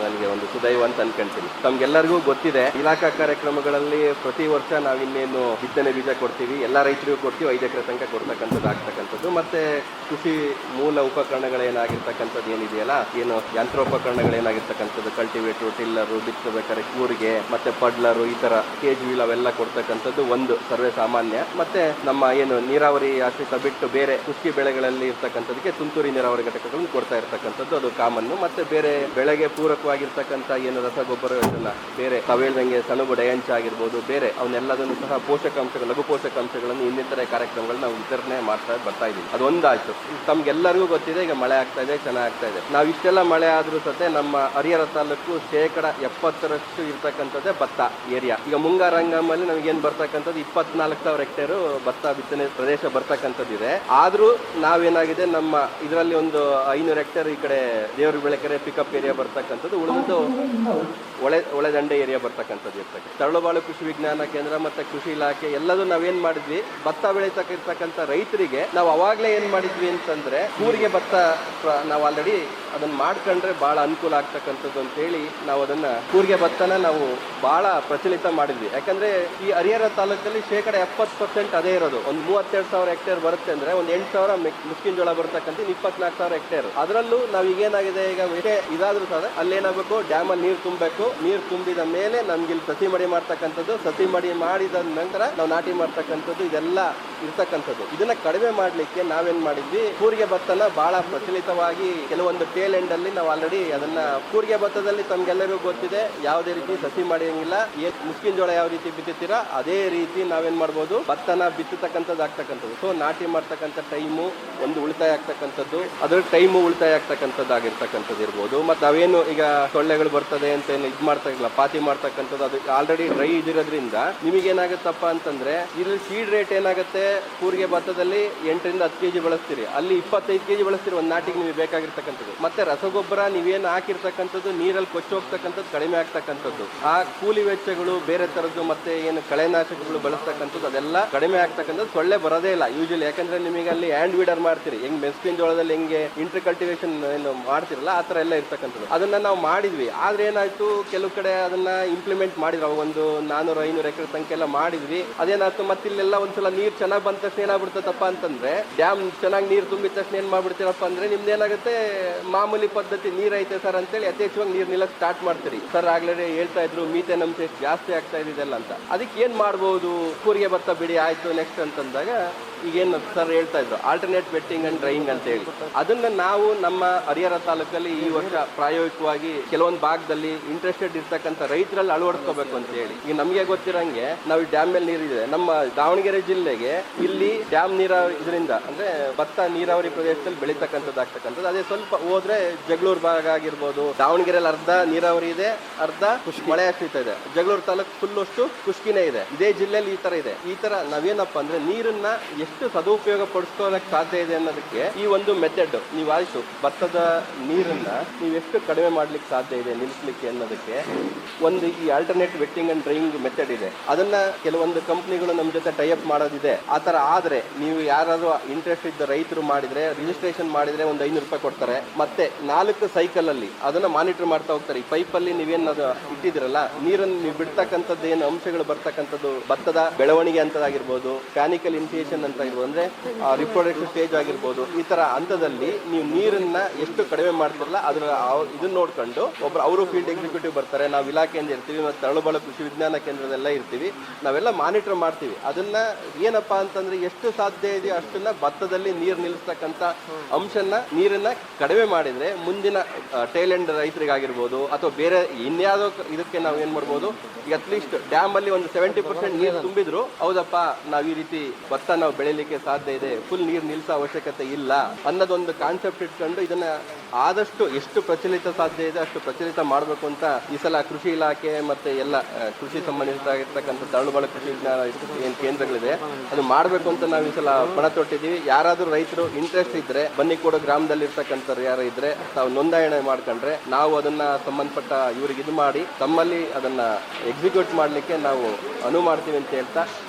[SPEAKER 4] ನನಗೆ ಒಂದು ಸುದೈವ ಅಂತ ಅನ್ಕೊಂತೀನಿ. ತಮ್ಗೆಲ್ಲರಿಗೂ ಗೊತ್ತಿದೆ, ಇಲಾಖಾ ಕಾರ್ಯಕ್ರಮಗಳಲ್ಲಿ ಪ್ರತಿ ವರ್ಷ ನಾವಿನ್ನೇನು ಬಿತ್ತನೆ ಬೀಜ ಕೊಡ್ತೀವಿ, ಎಲ್ಲ ರೈತರಿಗೂ ಕೊಡ್ತೀವಿ, 5 ಎಕರೆ ತನಕ ಕೊಡ್ತಕ್ಕಂಥದ್ದು ಆಗ್ತಕ್ಕಂಥದ್ದು. ಮತ್ತೆ ಕೃಷಿ ಮೂಲ ಉಪಕರಣಗಳೇನಾಗಿರ್ತಕ್ಕಂಥದ್ದು ಏನಿದೆಯಲ್ಲ, ಏನು ಯಂತ್ರೋಪಕರಣಗಳೇನಾಗಿರ್ತಕ್ಕಂಥದ್ದು, ಕಲ್ಟಿವೇಟರ್, ಟಿಲ್ಲರು, ಬಿತ್ತಬೇಕಾದ್ರೆ ಕೂರಿಗೆ, ಮತ್ತೆ ಪಡ್ಲರು, ಈ ತರ ಕೇಜ್ ವೀಲ್ ಅವೆಲ್ಲ ಕೊಡ್ತಕ್ಕಂಥದ್ದು ಒಂದು ಸರ್ವೇ ಸಾಮಾನ್ಯ. ಮತ್ತೆ ನಮ್ಮ ಏನು ನೀರಾವರಿ ಆಶ್ರಿತ ಬಿಟ್ಟು ಬೇರೆ ಕೃಷಿ ಬೆಳೆಗಳಲ್ಲಿ ಇರ್ತಕ್ಕಂಥದಕ್ಕೆ ತುಂತುರಿ ನೀರಾವರಿ ಘಟಕಗಳನ್ನು ಕೊಡ್ತಾ ಇರ್ತಕ್ಕಂಥದ್ದು ಅದು ಕಾಮನ್ನು. ಮತ್ತೆ ಬೇರೆ ಬೆಳೆಗೆ ಪೂರಕವಾಗಿರ್ತಕ್ಕಂಥ ಏನು ರಸಗೊಬ್ಬರಗಳನ್ನ ಬೇರೆ ತಾವೇಳ್ದಂಗೆ ಸೆಣಬು ಡಯಂಚ ಆಗಿರ್ಬೋದು, ಬೇರೆ ಅವನ್ನೆಲ್ಲದನ್ನು ಸಹ ಪೋಷಕಾಂಶಗಳು, ಲಘು ಪೋಷಕಾಂಶಗಳನ್ನು ಇನ್ನಿತರೆ ಕಾರ್ಯಕ್ರಮಗಳು ನಾವು ವಿತರಣೆ ಮಾಡ್ತಾ ಬರ್ತಾ ಇದ್ದೀವಿ. ಅದೊಂದಾಯ್ತು. ತಮ್ಗೆಲ್ಲರಿಗೂ ಗೊತ್ತಿದೆ, ಈಗ ಮಳೆ ಆಗ್ತಾ ಇದೆ, ಚೆನ್ನಾಗ್ತಾ ಇದೆ. ನಾವು ಇಷ್ಟೆಲ್ಲ ಮಳೆ ಆದ್ರೂ ಸತೆ ನಮ್ಮ ಹರಿಹರ ತಾಲೂಕು 70% ಇರ್ತಕ್ಕಂಥದ್ದೇ ಭತ್ತ ಏರಿಯಾ. ಈಗ ಮುಂಗಾರಂಗಮಲ್ಲಿ ನಮಗೇನು ಬರ್ತಕ್ಕಂಥದ್ದು 24,000 ಹೆಕ್ಟೇರು ಭತ್ತ ಬಿತ್ತನೆ ಪ್ರದೇಶ ಬರ್ತಕ್ಕಂಥದ್ದಿದೆ. ಆದ್ರೂ ನಾವೇನಾಗಿದೆ, ನಮ್ಮ ಇದರಲ್ಲಿ ಒಂದು 500 ಹೆಕ್ಟೇರ್ ಈ ಕಡೆ ದೇವ್ರ ಬೆಳಕೆರೆ ಪಿಕಪ್ ಏರಿಯಾ ಬರ್ತಕ್ಕಂಥದ್ದು, ಉಳಿದು ಒಳೆದಂಡೆ ಏರಿಯಾ ಬರ್ತಕ್ಕಂಥದ್ದು ಇರ್ತದೆ. ತರಳುಬಾಳು ಕೃಷಿ ವಿಜ್ಞಾನ ಕೇಂದ್ರ ಮತ್ತೆ ಕೃಷಿ ಇಲಾಖೆ ಎಲ್ಲದೂ ನಾವೇನ್ ಮಾಡಿದ್ವಿ, ಭತ್ತ ಬೆಳೀತಕ್ಕಿರ್ತಕ್ಕಂಥ ರೈತರಿಗೆ ನಾವು ಅವಾಗಲೇ ಏನ್ ಮಾಡಿದ್ವಿ ಅಂತಂದ್ರೆ, ಕೂರಿಗೆ ಭತ್ತ ನಾವು ಆಲ್ರೆಡಿ ಅದನ್ನ ಮಾಡ್ಕೊಂಡ್ರೆ ಬಹಳ ಅನುಕೂಲ ಆಗ್ತಕ್ಕಂಥದ್ದು ಅಂತೇಳಿ ನಾವು ಅದನ್ನ ಕೂರಿಗೆ ಭತ್ತನ ನಾವು ಬಹಳ ಪ್ರಚಲಿತ ಮಾಡಿದ್ವಿ. ಯಾಕಂದ್ರೆ ಈ ಹರಿಹರ ತಾಲೂಕಲ್ಲಿ 70% ಅದೇ ಇರೋದು. ಒಂದು 32,000 ಹೆಕ್ಟೇರ್ ಬರುತ್ತೆ ಅಂದ್ರೆ ಒಂದು 8,000 ಮುಸ್ಕಿನ ಜೋಳ ಬರ್ತಕ್ಕಂಥ 24,000 ಹೆಕ್ಟೇರ್. ಅದರಲ್ಲೂ ನಾವು ಈಗೇನಾಗಿದೆ, ಈಗ ಇದಾದ್ರೂ ಸಹ ಅಲ್ಲೇನಾಗಬೇಕು, ಡ್ಯಾಮ್ ಅಲ್ಲಿ ನೀರು ತುಂಬಬೇಕು. ನೀರು ತುಂಬಿದ ಮೇಲೆ ನಮ್ಗೆ ಇಲ್ಲಿ ಸಸಿ ಮಡಿ ಮಾಡ್ತಕ್ಕಂಥದ್ದು, ಸಸಿ ಮಡಿ ಮಾಡಿದ ನಂತರ ನಾವು ನಾಟಿ ಮಾಡ್ತಕ್ಕಂಥದ್ದು, ಇದೆಲ್ಲ ಇರ್ತಕ್ಕಂಥದ್ದು. ಇದನ್ನ ಕಡಿಮೆ ಮಾಡ್ಲಿಕ್ಕೆ ನಾವೇನ್ ಮಾಡಿದ್ವಿ, ಕೂರಿಗೆ ಭತ್ತನ ಬಹಳ ಪ್ರಚಲಿತವಾಗಿ ಕೆಲವೊಂದು ಟೇಲ್ ಎಂಡ್ ಅಲ್ಲಿ ನಾವು ಆಲ್ರೆಡಿ ಅದನ್ನ, ಕೂರಿಗೆ ಭತ್ತದಲ್ಲಿ ತಮ್ಗೆಲ್ಲರಿಗೂ ಗೊತ್ತಿದೆ, ಯಾವುದೇ ರೀತಿ ಸಸಿ ಮಾಡಿರಂಗಿಲ್ಲ. ಮುಸ್ಕಿನ ಜೋಳ ಯಾವ ರೀತಿ ಬಿತ್ತುತ್ತೀರಾ ಅದೇ ರೀತಿ ನಾವೇನ್ ಮಾಡ್ಬೋದು, ಭತ್ತನ ಬಿತ್ತತಕ್ಕಂಥದ್ದು ಆಗ್ತಕ್ಕಂಥದ್ದು. ಸೊ ನಾಟಿ ಮಾಡ್ತಕ್ಕಂಥ ಟೈಮು ಒಂದು ಉಳಿತಾಯ ಆಗ್ತಕ್ಕಂಥದ್ದು, ಅದ್ರ ಟೈಮು ಉಳಿತಾಯ ಆಗ್ತಕ್ಕಂಥದ್ದು ಆಗಿರ್ತಕ್ಕಂಥದ್ದು ಇರ್ಬೋದು. ಮತ್ತೆ ನಾವೇನು ಈಗ ಸೊಳ್ಳೆಗಳು ಬರ್ತದೆ ಅಂತ ಏನು ಇದು ಮಾಡ್ತಾ ಇಲ್ಲ, ಪಾತಿ ಮಾಡ್ತಕ್ಕಂಥದ್ದು, ಅದು ಆಲ್ರೆಡಿ ಡ್ರೈ ಇದಿರೋದ್ರಿಂದ ನಿಮಗೇನಾಗುತ್ತಪ್ಪ ಅಂತಂದ್ರೆ, ಇಲ್ಲಿ ಸೀಡ್ ರೇಟ್ ಏನಾಗುತ್ತೆ, ಕೂರಿಗೆ ಭತ್ತದಲ್ಲಿ 8ರಿಂದ 10 kg ಬಳಸ್ತೀರಿ, ಅಲ್ಲಿ 25 kg ಬಳಸ್ತೀರಿ ಒಂದು ನಾಟಿಗೆ ನಿಮಗೆ ಬೇಕಾಗಿರ್ತಕ್ಕಂಥದ್ದು. ಮತ್ತೆ ರಸಗೊಬ್ಬರ ನೀವೇನು ಹಾಕಿರ್ತಕ್ಕಂಥದ್ದು ನೀರಲ್ಲಿ ಕೊಚ್ಚಿ ಹೋಗ್ತಕ್ಕಂಥದ್ದು ಕಡಿಮೆ ಆಗ್ತಕ್ಕಂಥದ್ದು. ಆ ಕೂಲಿ ವೆಚ್ಚಗಳು ಬೇರೆ ತರದ್ದು, ಮತ್ತೆ ಏನು ಕಳೆನಾಶಕಗಳು ಬಳಸ್ತಕ್ಕಂಥದ್ದು ಅದೆಲ್ಲ ಕಡಿಮೆ ಆಗ್ತಕ್ಕಂಥದ್ದು. ಸೊಳ್ಳೆ ಬರೋದೇ ಇಲ್ಲ ಯೂಶಲಿ. ಯಾಕಂದ್ರೆ ನಿಮಗೆ ಅಲ್ಲಿ ಹ್ಯಾಂಡ್ ವೀಡರ್ ಮಾಡ್ತೀರಿ, ಹೆಂಗ್ ಮೆಸ್ಕಿನ ಜೋಳದಲ್ಲಿ ಹೆಂಗೆ ಇಂಟರ್ ಕಲ್ಟಿವೇಶನ್ ಏನು ಮಾಡ್ತಿರಲ್ಲ ಆ ತರ ಎಲ್ಲ ಇರ್ತಕ್ಕಂಥದ್ದು. ಅದನ್ನ ನಾವು ಮಾಡಿದ್ವಿ. ಆದ್ರೆ ಏನಾಯ್ತು, ಕೆಲವು ಕಡೆ ಅದನ್ನ ಇಂಪ್ಲಿಮೆಂಟ್ ಮಾಡಿದ್ರು. ಅವಾಗ ಒಂದು 400-500 ಎಕರೆ ಸಂಖ್ಯೆ ಎಲ್ಲ ಮಾಡಿದ್ವಿ. ಅದೇನಾಯ್ತು, ಮತ್ತೆ ಇಲ್ಲೆಲ್ಲ ಒಂದ್ಸಲ ನೀರ್ ಚೆನ್ನಾಗಿ ಬಂದ ತಕ್ಷಣ ಏನಾಗ್ಬಿಡ್ತಪ್ಪ ಅಂತಂದ್ರೆ, ಡ್ಯಾಮ್ ಚೆನ್ನಾಗಿ ನೀರು ತುಂಬಿದ ತಕ್ಷಣ ಏನ್ ಮಾಡ್ಬಿಡ್ತೀರಪ್ಪ ಅಂದ್ರೆ, ನಿಮ್ದು ಏನಾಗುತ್ತೆ, ಮಾಮೂಲಿ ಪದ್ಧತಿ ನೀರ್ ಐತೆ ಸರ್ ಅಂತೇಳಿ ಯಥೇಚ್ಛವಾಗಿ ನೀರ್ ನಿಲ್ಲಕ್ ಸ್ಟಾರ್ಟ್ ಮಾಡ್ತೀರಿ. ಸರ್ ಆಗ್ಲೇ ಹೇಳ್ತಾ ಇದ್ರು ಮೀಥೇನ್ ಅಂಶ ಜಾಸ್ತಿ ಆಗ್ತಾ ಇದೆಲ್ಲ ಅಂತ. ಅದಕ್ಕೆ ಏನ್ ಮಾಡ್ಬೋದು, ಕೂರಿಗೆ ಭತ್ತ ಬಿಡಿ ಆಯ್ತು ನೆಕ್ಸ್ಟ್ ಅಂತಂದಾಗ ಈಗೇನು ಸರ್ ಹೇಳ್ತಾ ಇದ್ರು ಆಲ್ಟರ್ನೇಟ್ ವೆಟ್ಟಿಂಗ್ ಅಂಡ್ ಡ್ರೈಯಿಂಗ್ ಅಂತ ಹೇಳಿ, ಅದನ್ನ ನಾವು ನಮ್ಮ ಹರಿಹರ ತಾಲೂಕಲ್ಲಿ ಈ ವರ್ಷ ಪ್ರಾಯೋಗಿಕವಾಗಿ ಕೆಲವೊಂದು ಭಾಗದಲ್ಲಿ ಇಂಟ್ರೆಸ್ಟೆಡ್ ಇರ್ತಕ್ಕಂಥ ರೈತರಲ್ಲಿ ಅಳವಡಿಸ್ಕೋಬೇಕು ಅಂತ ಹೇಳಿ. ಈಗ ನಮಗೆ ಗೊತ್ತಿರಂಗೆ ನಾವು ಡ್ಯಾಮ್ ಮೇಲೆ ನೀರಿದೆ ನಮ್ಮ ದಾವಣಗೆರೆ ಜಿಲ್ಲೆಗೆ, ಇಲ್ಲಿ ಡ್ಯಾಮ್ ನೀರಾವರಿ ಇದರಿಂದ ಅಂದ್ರೆ ಭತ್ತ ನೀರಾವರಿ ಪ್ರದೇಶದಲ್ಲಿ ಬೆಳೀತಕ್ಕಂಥದ್ದು ಆಗ್ತಕ್ಕಂಥದ್ದು. ಅದೇ ಸ್ವಲ್ಪ ಹೋದ್ರೆ ಜಗಳೂರು ಭಾಗ ಆಗಿರ್ಬೋದು, ದಾವಣಗೆರೆಯಲ್ಲಿ ಅರ್ಧ ನೀರಾವರಿ ಇದೆ, ಅರ್ಧ ಮಳೆ ಆಶ್ರಿತ ಇದೆ. ಜಗಳೂರು ತಾಲೂಕು ಫುಲ್ ಅಷ್ಟು ಖುಷ್ಕಿನೇ ಇದೆ. ಇದೇ ಜಿಲ್ಲೆಯಲ್ಲಿ ಈ ತರ ಇದೆ. ಈ ತರ ನಾವೇನಪ್ಪ ಅಂದ್ರೆ ನೀರನ್ನ ಎಷ್ಟು ಸದುಪಯೋಗ ಪಡಿಸ್ಕೊಳ್ಳೋಕೆ ಸಾಧ್ಯ ಇದೆ ಅನ್ನೋದಕ್ಕೆ ಈ ಒಂದು ಮೆಥಡ್ ನೀವು ಆಯ್ತು ಭತ್ತದ ನೀರನ್ನ ನೀವು ಎಷ್ಟು ಕಡಿಮೆ ಮಾಡ್ಲಿಕ್ಕೆ ಸಾಧ್ಯ ಇದೆ ನಿಲ್ಲಿಸ್ಲಿಕ್ಕೆ ಅನ್ನೋದಕ್ಕೆ ಒಂದು ಈ alternate wetting and drying method ಇದೆ. ಅದನ್ನ ಕೆಲವೊಂದು ಕಂಪ್ನಿಗಳು ನಮ್ಮ ಜೊತೆ ಟೈಅಪ್ ಮಾಡೋದಿದೆ. ಆ ತರ ಆದ್ರೆ ನೀವು ಯಾರಾದ್ರೂ ಇಂಟ್ರೆಸ್ಟ್ ಇದ್ದ ರೈತರು ಮಾಡಿದ್ರೆ ರಿಜಿಸ್ಟ್ರೇಷನ್ ಮಾಡಿದ್ರೆ ಒಂದು 500 ರೂಪಾಯಿ ಕೊಡ್ತಾರೆ. ಮತ್ತೆ 4 ಸೈಕಲ್ ಅಲ್ಲಿ ಅದನ್ನ ಮಾನಿಟರ್ ಮಾಡ್ತಾ ಹೋಗ್ತಾರೆ. ಈ ಪೈಪ್ ಅಲ್ಲಿ ನೀವೇನು ಇಟ್ಟಿದಿರಲ್ಲ ನೀರನ್ನು ನೀವು ಬಿಡ್ತಕ್ಕಂಥದ್ದು ಏನು ಅಂಶಗಳು ಬರ್ತಕ್ಕಂಥದ್ದು ಭತ್ತದ ಬೆಳವಣಿಗೆ ಅಂತದಾಗಿರ್ಬೋದು, ಪ್ಯಾನಿಕಲ್ ಇನಿಷಿಯೇಷನ್ ಅಂತ ಇರ್ಬೋದು, ಅಂದ್ರೆ ರಿಪ್ರೊಡಕ್ಟಿವ್ ಸ್ಟೇಜ್ ಆಗಿರ್ಬೋದು, ಈ ತರ ಹಂತದಲ್ಲಿ ನೀವು ನೀರನ್ನ ಎಷ್ಟು ಕಡಿಮೆ ಮಾಡ್ತಿರಲ್ಲ ಅದನ್ನ ಇದನ್ನ ನೋಡ್ಕೊಂಡು ಒಬ್ರು ಅವರು ಫೀಲ್ಡ್ ಎಕ್ಸಿಕ್ಯೂಟಿವ್ ಬರ್ತಾರೆ. ನಾವು ಇಲಾಖೆಯಿಂದ ಇರ್ತೀವಿ ಮತ್ತು ತರಳುಬಾಳು ಕೃಷಿ ವಿಜ್ಞಾನ ಕೇಂದ್ರದೆಲ್ಲ ಇರ್ತೀವಿ. ನಾವೆಲ್ಲ ಮಾನಿಟರ್ ಮಾಡ್ತೀವಿ. ಅದನ್ನ ಏನಪ್ಪಾ ಅಂತಂದ್ರೆ ಎಷ್ಟು ಸಾಧ್ಯ ಇದೆಯೋ ಅಷ್ಟನ್ನ ಭತ್ತದಲ್ಲಿ ನೀರು ನಿಲ್ಲಿಸ್ತಕ್ಕಂಥ ಅಂಶನ ನೀರನ್ನ ಕಡಿಮೆ ಮಾಡಿದ್ರೆ ಮುಂದಿನ ಟೇಲ್ ಎಂಡ್ ರೈತರಿಗಾಗಿರ್ಬೋದು ಅಥವಾ ಬೇರೆ ಇನ್ಯಾವುದೋ ಇದಕ್ಕೆ ನಾವು ಏನ್ ಮಾಡ್ಬೋದು, ಈಗ ಅಟ್ಲೀಸ್ಟ್ ಡ್ಯಾಮ್ ಅಲ್ಲಿ ಒಂದು 70% ನೀರು ತುಂಬಿದ್ರು ಹೌದಪ್ಪ ನಾವು ಈ ರೀತಿ ಭತ್ತ ನಾವು ಬೆಳಿಲಿಕ್ಕೆ ಸಾಧ್ಯ ಇದೆ, ಫುಲ್ ನೀರು ನಿಲ್ಲಿಸೋ ಅವಶ್ಯಕತೆ ಇಲ್ಲ ಅನ್ನೋದೊಂದು ಕಾನ್ಸೆಪ್ಟ್ ಇಟ್ಕೊಂಡು ಇದನ್ನ ಆದಷ್ಟು ಎಷ್ಟು ಪ್ರಚಲಿತ ಸಾಧ್ಯ ಇದೆ ಅಷ್ಟು ಪ್ರಚಲಿತ ಮಾಡಬೇಕು ಅಂತ ಈ ಸಲ ಕೃಷಿ ಇಲಾಖೆ ಮತ್ತೆ ಎಲ್ಲ ಕೃಷಿ ಸಂಬಂಧಿಸಿರ್ತಕ್ಕಂಥ ತರಳುಬಾಳು ಕೃಷಿ ವಿಜ್ಞಾನ ಏನು ಕೇಂದ್ರಗಳಿದೆ ಅದು ಮಾಡಬೇಕು ಅಂತ ನಾವು ಈ ಸಲ ಪಣ ತೊಟ್ಟಿದ್ದೀವಿ. ಯಾರಾದರೂ ರೈತರು ಇಂಟ್ರೆಸ್ಟ್ ಇದ್ರೆ ಬನ್ನಿಕೋಡು ಗ್ರಾಮದಲ್ಲಿ ಇರ್ತಕ್ಕಂಥವ್ರು ಯಾರು ಇದ್ರೆ ತಾವು ನೋಂದಣಿ ಮಾಡ್ಕೊಂಡ್ರೆ ನಾವು ಅದನ್ನ ಸಂಬಂಧಪಟ್ಟ ಇವ್ರಿಗೆ ಇದು ಮಾಡಿ ತಮ್ಮಲ್ಲಿ ಅದನ್ನ ಎಕ್ಸಿಕ್ಯೂಟ್ ಮಾಡಲಿಕ್ಕೆ ನಾವು ಅನುವು ಮಾಡ್ತೀವಿ ಅಂತ ಹೇಳ್ತಾ,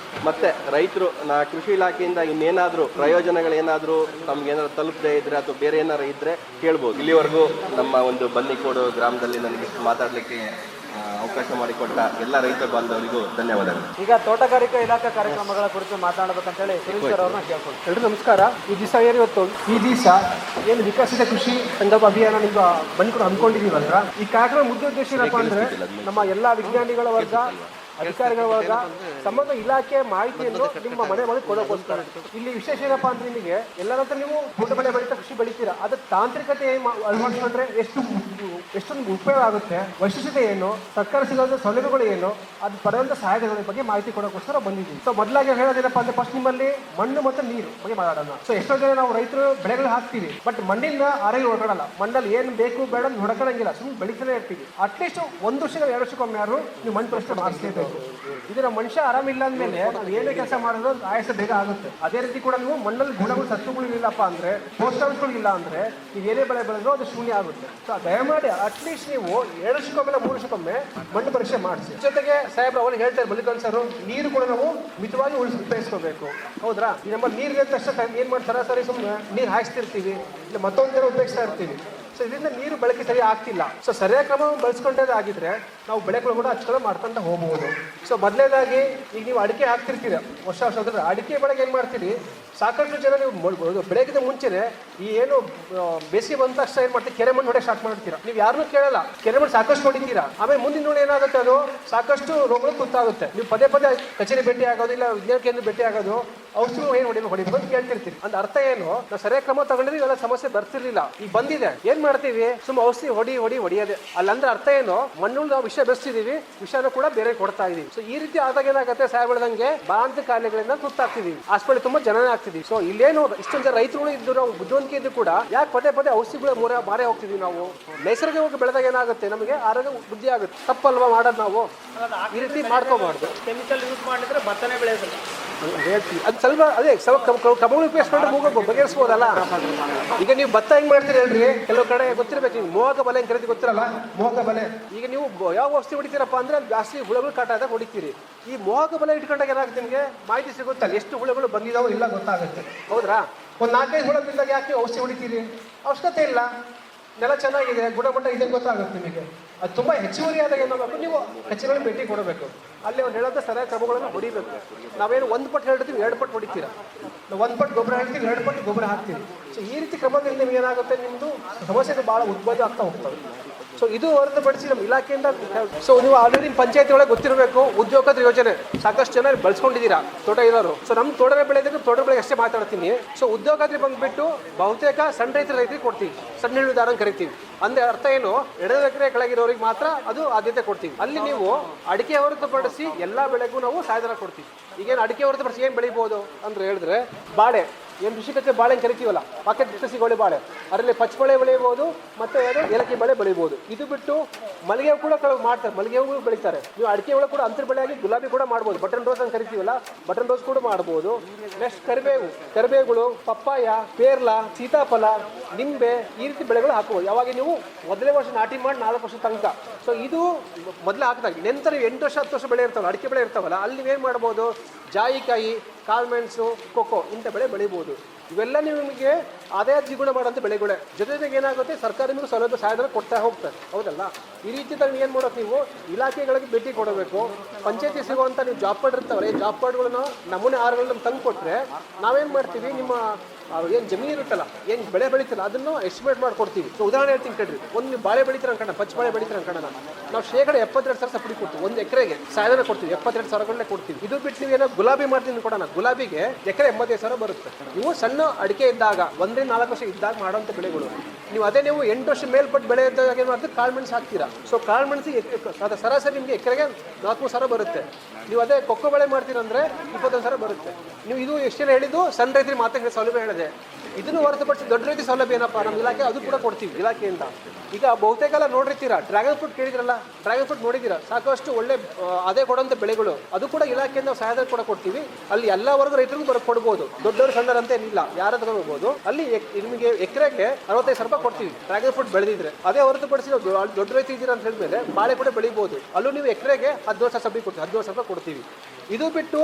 [SPEAKER 4] ಮತ್ತೆ ರೈತರು ಕೃಷಿ ಇಲಾಖೆಯಿಂದ ಇನ್ನೇನಾದ್ರೂ ಪ್ರಯೋಜನಗಳೇನಾದ್ರೂ ತಮ್ಗೇನಾದ್ರು ತಲುಪದೇ ಇದ್ರೆ ಅಥವಾ ಬೇರೆ ಏನಾದ್ರು ಇದ್ರೆ ಕೇಳ್ಬೋದು. ಇಲ್ಲಿವರೆಗೂ ನಮ್ಮ ಒಂದು ಬನ್ನಿಕೋಡು ಗ್ರಾಮದಲ್ಲಿ ನನಗೆ ಮಾತಾಡಲಿಕ್ಕೆ ಅವಕಾಶ ಮಾಡಿಕೊಟ್ಟ ಎಲ್ಲ ರೈತ ಬಾಂಧವರಿಗೂ ಧನ್ಯವಾದಗಳು.
[SPEAKER 5] ಈಗ ತೋಟಗಾರಿಕಾ ಇಲಾಖಾ ಕಾರ್ಯಕ್ರಮಗಳ ಕುರಿತು ಮಾತನಾಡಬೇಕಂತ ಹೇಳಿ ಸುನೀಲ್ ಸರ್ ಅವ್ರನ್ನ ಕೇಳ್ಕೊಂಡು. ಎಲ್ರು ನಮಸ್ಕಾರ. ಈ ದಿವಸ ಇವತ್ತು ಈ ದಿವಸ ಏನು ವಿಕಸಿತ ಕೃಷಿ ಸಂಕಲ್ಪ ಅಭಿಯಾನ ನೀವು ಬಂದ್ಕೊಂಡು ಹಮ್ಮಿಕೊಂಡಿದೀವಲ್ರ, ಈ ಕಾರ್ಯಕ್ರಮ ಮುಖ್ಯ ಉದ್ದೇಶ ಏನಪ್ಪಾ ಅಂದ್ರೆ ನಮ್ಮ ಎಲ್ಲಾ ವಿಜ್ಞಾನಿಗಳ ವರ್ಗ, ಅಧಿಕಾರಿಗಳ ವರ್ಗ, ಸಂಬಂಧ ಇಲಾಖೆ ಮಾಹಿತಿಯನ್ನು ನಿಮ್ಮ ಮನೆ ಮನೆ ಕೊಡೋಕೋಸ್ಕರ. ಇಲ್ಲಿ ವಿಶೇಷ ಏನಪ್ಪಾ ಅಂದ್ರೆ ನಿಮಗೆ ಎಲ್ಲರಂತ ನೀವು ದೊಡ್ಡ ಬೆಳೆ ಬೆಳೀತಾ ಕೃಷಿ ಬೆಳಿತೀರಾ, ಅದ್ರ ತಾಂತ್ರಿಕತೆ ಅಳವಡಿಸ್ಕೊಂಡ್ರೆ ಎಷ್ಟೊಂದು ಉಪಯೋಗ ಆಗುತ್ತೆ, ವೈಶಿಷ್ಟ್ಯತೆ ಏನು, ಸರ್ಕಾರ ಸಿಗೋದ ಸೌಲಭ್ಯಗಳು ಏನು, ಅದು ಪಡೆಯುವಂತ ಸಹಾಯಧನಗಳ ಬಗ್ಗೆ ಮಾಹಿತಿ ಕೊಡೋಕೋಸ್ಕರ ಬಂದಿದ್ದೀವಿ. ಸೊ ಮೊದಲಾಗಿ ಹೇಳೋದೇನಪ್ಪ ಅಂದ್ರೆ ಫಸ್ಟ್ ನಿಮ್ಮಲ್ಲಿ ಮಣ್ಣು ಮತ್ತು ನೀರು ಬಗ್ಗೆ ಮಾತಾಡೋಣ. ಸೊ ಎಷ್ಟೋ ಜನ ನಾವು ರೈತರು ಬೆಳೆಗಳು ಹಾಕ್ತೀವಿ, ಬಟ್ ಮಣ್ಣಿನ ಆರೋಗ್ಯ ಹೊರಗಡಲ್ಲ, ಮಣ್ಣಲ್ಲಿ ಏನು ಬೇಕು ಬೇಡ ಹೊಡಕಣಂಗಿಲ್ಲ, ಸುಮ್ಮನೆ ಬೆಳಿತಾನೆ ಇರ್ತೀವಿ. ಅಟ್ಲೀಸ್ಟ್ 1 ವರ್ಷ 2 ವರ್ಷಕ್ಕೊಮ್ಮೆ ಯಾರು ನೀವು ಮಣ್ಣು ಪರೀಕ್ಷೆ ಮಾಡಿಸ್ಲೇಬೇಕು. ಇದರ ಮನುಷ್ಯ ಆರಾಮಿಲ್ಲ ಅಂದ್ಮೇಲೆ ನಾವು ಏನೇ ಕೆಲಸ ಮಾಡಿದ್ರು ಆಯಾಸ ಬೇಗ ಆಗುತ್ತೆ. ಅದೇ ರೀತಿ ಕೂಡ ನೀವು ಮಣ್ಣಲ್ಲಿ ಗುಣಗಳು ಸತ್ವಗಳು ಇಲ್ಲಪ್ಪ ಅಂದ್ರೆ, ಪೋಷಕಾಂಶಗಳು ಇಲ್ಲ ಅಂದ್ರೆ ನೀವು ಏನೇ ಬೆಳೆ ಬೆಳೆದ್ರು ಅದು ಶೂನ್ಯ ಆಗುತ್ತೆ. ಸೊ ದಯಮಾಡಿ ಅಟ್ಲೀಸ್ಟ್ ನೀವು 2 ವರ್ಷಕ್ಕೊಮ್ಮೆ 3 ವರ್ಷಕ್ಕೊಮ್ಮೆ ಮಣ್ಣು ಪರೀಕ್ಷೆ ಮಾಡಿಸಿ. ಜೊತೆಗೆ ಸಾಹೇಬ್ರ ಅವ್ರು ಹೇಳ್ತಾರೆ ಮಲ್ಲಿಕಾರ್ಜುನ್ ಸರ್, ನೀರು ಕೂಡ ನಾವು ಮಿತವಾಗಿ ಉಪಯೋಗಿಸ್ಕೋಬೇಕು. ಹೌದ್ರಾ? ಈ ನಮ್ಮ ನೀರಿನ ತಕ್ಷಣ ಏನ್ ಮಾಡಿ ಸರಾಸರಿ ಸುಮ್ಮನೆ ನೀರು ಹಾಯಿಸ್ತಿರ್ತೀವಿ, ಇಲ್ಲ ಮತ್ತೊಂದು ಉಪಯೋಗಿಸ್ತಾ ಇರ್ತೀವಿ. ಸೊ ಇದರಿಂದ ನೀರು ಬಳಕೆ ಸರಿ ಆಗ್ತಿಲ್ಲ. ಸೊ ಸರಿಯಾದ ಕ್ರಮ ಬಳಸ್ಕೊಂಡೇ ಆಗಿದ್ರೆ ನಾವು ಬೆಳೆಗಳು ಕೂಡ ಹಚ್ಕೊಳ್ಳೋ ಮಾಡ್ಕೊಂತ ಹೋಗ್ಬೋದು. ಸೊ ಮೊದಲನೇದಾಗಿ ಈಗ ನೀವು ಅಡಿಕೆ ಹಾಕ್ತಿರ್ತೀರ ವರ್ಷ ಅಡಿಕೆ ಬೆಳೆಗೆ ಏನು ಮಾಡ್ತೀರಿ, ಸಾಕಷ್ಟು ಜನ ನೀವು ಬೆಳಗಿದ ಮುಂಚೆನೆ ಈ ಏನು ಬೇಸಿಗೆ ಬಂದ ತಕ್ಷಣ ಏನು ಮಾಡ್ತೀವಿ, ಕೆರೆ ಮಣ್ಣು ಹೊಡೆಯಕ್ಕೆ ಸ್ಟಾರ್ಟ್ ಮಾಡ್ತೀರಾ. ನೀವು ಯಾರನ್ನೂ ಕೇಳಲ್ಲ, ಕೆರೆ ಮಣ್ಣು ಸಾಕಷ್ಟು ಹೊಡಿತೀರಾ. ಆಮೇಲೆ ಮುಂದಿನ ನೋಡಿ ಏನಾಗುತ್ತೆ, ಅದು ಸಾಕಷ್ಟು ರೋಗಗಳು ತುತ್ತಾಗುತ್ತೆ. ನೀವು ಪದೇ ಪದೇ ಕಚೇರಿ ಭೇಟಿ ಆಗೋದು, ಇಲ್ಲ ವಿಜ್ಞಾನ ಕೇಂದ್ರ ಭೇಟಿ ಆಗೋದು, ಔಷಧಿ ಏನು ಹೊಡಿಬೇಕು ಅಂತ ಕೇಳ್ತಿರ್ತೀವಿ. ಅಂದ ಅರ್ಥ ಏನು, ನಾವು ಸರಿಯಾದ ಕ್ರಮ ತಗೊಂಡಿದ್ರೆ ಇವೆಲ್ಲ ಸಮಸ್ಯೆ ಬರ್ತಿರ್ಲಿಲ್ಲ. ಈಗ ಬಂದಿದೆ, ಏನ್ ಮಾಡ್ತೀವಿ, ಸುಮ್ಮನೆ ಔಷಧಿ ಹೊಡಿಯೋದೆ. ಅಲ್ಲಂದ್ರೆ ಅರ್ಥ ಏನು, ಮಣ್ಣು ನಾವು ವಿಷ ಬೆಳೆಸ್ತಿದೀವಿ, ವಿಷಾನ ಕೂಡ ಬೇರೆ ಕೊಡ್ತಾ ಇದೀವಿ. ಸೊ ಈ ರೀತಿ ಆದಾಗ ಏನಾಗುತ್ತೆ, ಸಾಯ ಬೆಳೆದಂಗೆ ಬಾಂತ ಕಾಯಿಲೆಗಳಿಂದ ತುತ್ತಾಗ್ತಿದೀವಿ, ಹಾಸ್ಪಿಟಲ್ ತುಂಬಾ ಜನನೇ ಆಗ್ತಿದೀವಿ. ಸೊ ಇಲ್ಲೇನು ಇಷ್ಟೊಂದು ಜನ ರೈತರುಗಳು ಇದ್ದು ನಾವು ಬುದ್ಧಿವಂತಿಕೆ ಇದ್ದು ಕೂಡ ಯಾಕೆ ಪದೇ ಔಷಧಿಗಳು ಮಾರೇ ಹೋಗ್ತಿದೀವಿ. ನಾವು ನೈಸರ್ಗಿಕವಾಗಿ ಬೆಳೆದಾಗ ಏನಾಗುತ್ತೆ, ನಮಗೆ ಆರೋಗ್ಯ ಬುದ್ಧಿ ಆಗುತ್ತೆ. ತಪ್ಪಲ್ವಾ ಮಾಡೋದು, ನಾವು ಈ ರೀತಿ ಮಾಡ್ಕೋಬಾರ್ದು. ಕೆಮಿಕಲ್ ಯೂಸ್ ಮಾಡಿದ್ರೆ ಭತ್ತನೇ ಬೆಳೆಯೋದಿಲ್ಲ.
[SPEAKER 4] ಅದು ಸ್ವಲ್ಪ ಅದೇ ಕ್ರಮಗಳು ಉಪಯೋಗಿಸ್ಕೊಂಡ್ರೆ ಬಗೆಹರಿಸಬಹುದಲ್ಲ. ಈಗ ನೀವು ಭತ್ತ ಹೆಂಗ್ ಮಾಡ್ತೀರಿ ಹೇಳ್ರಿ, ಕೆಲವು ಕಡೆ ಗೊತ್ತಿರ್ಬೇಕು, ನೀವು ಮೋಹಕ ಬಲೆ ಅಂತ ಕರೀತಿ, ಗೊತ್ತಿರಲ್ಲ ಮೋಹಕ ಬಲೆ. ಈಗ ನೀವು ಯಾವ ಔಷಧಿ ಹೊಡಿತೀರಪ್ಪ ಅಂದ್ರೆ ಜಾಸ್ತಿ ಹುಳುಗಳು ಕಾಟಾದಾಗ ಹೊಡಿತೀರಿ. ಈ ಮೋಹಕ ಬಲೆ ಇಟ್ಕೊಂಡಾಗ ಏನಾಗುತ್ತೆ, ನಿಮಗೆ ಮಾಹಿತಿ ಸಿಗುತ್ತಲ್ಲ ಎಷ್ಟು ಹುಳುಗಳು ಬಂದಿದಾವೋ ಇಲ್ಲ ಗೊತ್ತಾಗುತ್ತೆ. ಹೌದ್ರಾ? ಒಂದು 4-5 ಹುಳ ಬಿದ್ದಾಗ ಯಾಕೆ ಔಷಧಿ ಹೊಡಿತೀರಿ, ಅವಶ್ಯಕತೆ ಇಲ್ಲ. ನೆಲ ಚೆನ್ನಾಗಿದೆ, ಗುಣಮಟ್ಟ ಇದೆ ಗೊತ್ತಾಗುತ್ತೆ ನಿಮಗೆ. ಅದು ತುಂಬಾ ಹೆಚ್ಚುವರಿ ಆದಾಗ ಏನಾಗಬೇಕು, ನೀವು ಕಚೇರಿಯಲ್ಲಿ ಭೇಟಿ ಕೊಡಬೇಕು. ಅಲ್ಲಿ ಅವ್ರು ಹೇಳೋದ ಸರಿಯಾದ ಕ್ರಮಗಳನ್ನು ಹೊಡಿಬೇಕು. ನಾವೇನು 1 ಪಟ್ಟು ಹೇಳ್ತೀವಿ 2 ಪಟ್ಟು ಹೊಡಿತೀರಾ, ನಾವು 1 ಪಟ್ಟು ಗೊಬ್ಬರ ಹೇಳ್ತೀವಿ 2 ಪಟ್ಟು ಗೊಬ್ಬರ ಹಾಕ್ತೀವಿ. ಸೊ ಈ ರೀತಿ ಕ್ರಮದಿಂದ ನಿಮ್ಗೆ ಏನಾಗುತ್ತೆ, ನಿಮ್ಮದು ಸಮಸ್ಯೆಗಳು ಭಾಳ ಉದ್ಭವ ಆಗ್ತಾ ಹೋಗ್ತವೆ. ಸೊ ಇದು ಹೊರತುಪಡಿಸಿ ನಮ್ಮ ಇಲಾಖೆಯಿಂದ ಸೊ ನೀವು ಆಲ್ರೆಡಿ ಪಂಚಾಯತಿ ಒಳಗೆ ಗೊತ್ತಿರಬೇಕು, ಉದ್ಯೋಗದ ಯೋಜನೆ ಸಾಕಷ್ಟು ಜನ ಬಳಸ್ಕೊಂಡಿದ್ದೀರಾ ತೋಟ ಇರೋರು. ಸೊ ನಮ್ಮ ತೋಟದ ಬೆಳೆದಾಗ ತೋಟ ಬೆಳೆಗೆ ಅಷ್ಟೇ ಮಾತಾಡ್ತೀನಿ. ಸೊ ಉದ್ಯೋಗಾದ್ರಿ ಬಂದ್ಬಿಟ್ಟು ಬಹುತೇಕ ಸಣ್ಣ ರೈತರಿಗೆ ಕೊಡ್ತೀವಿ, ಸಣ್ಣ ಹಿಡುದಾರ ಕರಿತೀವಿ. ಅಂದ್ರೆ ಅರ್ಥ ಏನು, 2 ಎಕರೆ ಕೆಳಗಿರೋರಿಗೆ ಮಾತ್ರ ಅದು ಆದ್ಯತೆ ಕೊಡ್ತೀವಿ. ಅಲ್ಲಿ ನೀವು ಅಡಿಕೆ ಹೊರತುಪಡಿಸಿ ಎಲ್ಲಾ ಬೆಳೆಗೂ ನಾವು ಸಹಾಯಧನ ಕೊಡ್ತೀವಿ. ಈಗೇನು ಅಡಿಕೆ ಹೊರತುಪಡಿಸಿ ಏನು ಬೆಳಿಬೋದು ಅಂದ್ರೆ ಹೇಳಿದ್ರೆ ಬಾಳೆ,
[SPEAKER 5] ಏನು ಋಷಿಕತೆ ಬಾಳೆ ಕರಿತೀವಲ್ಲ, ಪಾಕೆಟ್ ಸಸಿಗೋಳಿ ಬಾಳೆ, ಅದರಲ್ಲಿ ಪಚ್ಚಬಾಳೆ ಬೆಳೆಯಬಹುದು ಮತ್ತು ಏಲಕ್ಕಿ ಬಾಳೆ ಬೆಳಿಬೋದು. ಇದು ಬಿಟ್ಟು ಮಲ್ಲಿಗೆ ಕೂಡ ಮಾಡ್ತಾರೆ, ಮಲ್ಲಿಗೆ ಹೂವು ಬೆಳೀತಾರೆ. ನೀವು ಅಡಿಕೆ ಒಳಗೆ ಕೂಡ ಅಂತರ ಬೆಳೆಯಾಗಿ ಗುಲಾಬಿ ಕೂಡ ಮಾಡ್ಬೋದು, ಬಟನ್ ರೋಸ್ ಅಂತ ಕರಿತೀವಲ್ಲ, ಬಟನ್ ರೋಸ್ ಕೂಡ ಮಾಡ್ಬೋದು. ನೆಕ್ಸ್ಟ್ ಕರಿಬೇವುಗಳು, ಪಪ್ಪಾಯ, ಪೇರ್ಲ, ಸೀತಾಫಲ, ನಿಂಬೆ, ಈ ರೀತಿ ಬೆಳೆಗಳು ಹಾಕಬಹುದು. ಯಾವಾಗ ನೀವು ಮೊದಲೇ ವರ್ಷ ನಾಟಿ ಮಾಡಿ 4 ವರ್ಷ ತನಕ. ಸೊ ಇದು ಮೊದಲೇ ಹಾಕಿದಾಗ ನಂತರ 8 ವರ್ಷ 10 ವರ್ಷ ಬೆಳೆ ಇರ್ತಾವಲ್ಲ, ಅಡಿಕೆ ಬೆಳೆ ಇರ್ತಾವಲ್ಲ, ಅಲ್ಲಿ ನೀವೇನು ಮಾಡ್ಬೋದು, ಜಾಯಿಕಾಯಿ, ಕಾಳುಮೆಣಸು, ಕೊಕ್ಕೋ ಇಂಥ ಬೆಳೆ ಬೆಳಿಬೋದು. ಇವೆಲ್ಲ ನಿಮಗೆ ಆದಾಯ ದ್ವಿಗುಣ ಮಾಡೋಂಥ ಬೆಳೆಗಳೇ. ಜೊತೆಗೆ ಏನಾಗುತ್ತೆ, ಸರ್ಕಾರ ನಿಮಗೆ ಸೌಲಭ್ಯ ಸಹಾಯಧನ ಕೊಡ್ತಾ ಹೋಗ್ತಾರೆ, ಹೌದಲ್ಲ. ಈ ರೀತಿ ಏನು ಮಾಡೋದು, ನೀವು ಇಲಾಖೆಗಳಿಗೆ ಭೇಟಿ ಕೊಡಬೇಕು. ಪಂಚಾಯತಿ ಸಿಗುವಂಥ ನೀವು ಜಾಬ್ ಕಾರ್ಡ್ ಇರ್ತಾವಲ್ಲ, ಈ ಜಾಬ್ ಕಾರ್ಡ್ಗಳನ್ನು ನಮೂನೆ ಆರುಗಳನ್ನ ತಂದು ಕೊಟ್ಟರೆ ನಾವೇನು ಮಾಡ್ತೀವಿ, ನಿಮ್ಮ ಏನು ಜಮೀನು ಇರುತ್ತಲ್ಲ, ಏನು ಬೆಳೆ ಬೆಳೀತಿಲ್ಲ ಅದನ್ನು ಎಸ್ಟಿಮೇಟ್ ಮಾಡ್ಕೊಡ್ತೀವಿ. ಸೊ ಉದಾಹರಣೆ ಹೇಳ್ತೀನಿ ಕೇಳ್ರಿ, ಒಂದು ನೀವು ಬಾಳೆ ಬೆಳೀತೀರ ಅನ್ಕಣ್ಣ, ಪಚ್ಚಬಾಳೆ ಬೆಳೀತೀರ ಅನ್ಕಣ್ಣ, ನಾವು ಶೇಕಡ 72,000 ಸಬ್ಸಿಡಿ ಕೊಡ್ತೀವಿ. 1 ಎಕರೆಗೆ ಸಹಾಯಧನ ಕೊಡ್ತೀವಿ, 72,000 ಕೊಡ್ತೀವಿ. ಇದು ಬಿಟ್ಟು ನೀವು ಏನೋ ಗುಲಾಬಿ ಮಾಡ್ತೀನಿ ಕೊಡೋಣ, ಗುಲಾಬಿಗೆ ಎಕರೆ 85,000 ಬರುತ್ತೆ. ನೀವು ಸಣ್ಣ ಅಡಿಕೆ ಇದ್ದಾಗ 1 ರಿಂದ 4 ವರ್ಷ ಇದ್ದಾಗ ಮಾಡೋಂಥ ಬೆಳೆಗಳು. ನೀವು ಅದೇ ನೀವು 8 ವರ್ಷ ಮೇಲ್ಪಟ್ಟು ಬೆಳೆ ಇದ್ದಾಗ ಏನು ಮಾಡ್ತೀವಿ, ಕಾಳುಮೆಣಸು ಹಾಕ್ತೀರಾ. ಸೊ ಕಾಳುಮೆಣಸಿಗೆ ಸರಾಸರಿ ನಿಮಗೆ ಎಕರೆಗೆ 4,000 ಬರುತ್ತೆ. ನೀವು ಅದೇ ಕೊಕ್ಕೋ ಬೆಳೆ ಮಾಡ್ತೀರಂದ್ರೆ 21,000 ಬರುತ್ತೆ. ನೀವು ಇದು ಎಷ್ಟೆಲ್ಲ ಹೇಳಿದ್ದು ಸಣ್ಣ ರೈತರಿಗೆ ಮಾತ್ರ ಸೌಲಭ್ಯ ಹೇಳಿದೆ. ಇದನ್ನು ಹೊರತುಪಡಿಸಿ ದೊಡ್ಡ ರೈತ ಸೌಲಭ್ಯ ಏನಪ್ಪ, ನಮ್ಮ ಇಲಾಖೆ ಅದು ಕೂಡ ಕೊಡ್ತೀವಿ ಇಲಾಖೆಯಿಂದ. ಈಗ ಬಹುತೇಕ ಎಲ್ಲ ನೋಡಿರ್ತೀರಾ, ಡ್ರ್ಯಾಗನ್ ಫ್ರೂಟ್ ಕೇಳಿದ್ರಲ್ಲ, ಡ್ರ್ಯಾಗನ್ ಫ್ರೂಟ್ ನೋಡಿದ್ದೀರಾ, ಸಾಕಷ್ಟು ಒಳ್ಳೆ ಅದೇ ಕೊಡೋಂಥ ಬೆಳೆಗಳು, ಅದು ಕೂಡ ಇಲಾಖೆಯಿಂದ ಸಹಾಯಧನ ಕೂಡ ಕೊಡ್ತೀವಿ. ಅಲ್ಲಿ ಎಲ್ಲ ವರ್ಗ ರೈತರಿಗೂ ಕೊಡ್ಬೋದು, ದೊಡ್ಡವರು ಸಣ್ಣರಂತ ಏನಿಲ್ಲ, ಯಾರು ತಗೋಬಹುದು. ಅಲ್ಲಿ ನಿಮಗೆ ಎಕರೆಗೆ 65,000 ಕೊಡ್ತೀವಿ ಡ್ರ್ಯಾಗನ್ ಫ್ರೂಟ್ ಬೆಳೆದಿದ್ರೆ. ಅದೇ ಹೊರತುಪಡಿಸಿ ದೊಡ್ಡ ರೈತ ಇದ್ದೀರಾ ಅಂತ ಹೇಳಿದ್ಮೇಲೆ ಬಾಳೆ ಕೂಡ ಬೆಳಿಬೋದು. ಅಲ್ಲೂ ನೀವು ಎಕರೆಗೆ 14,000 ಸಬ್ಸಿಡಿ ಕೊಡ್ತೀವಿ, 14,000 ಕೊಡ್ತೀವಿ. ಇದು ಬಿಟ್ಟು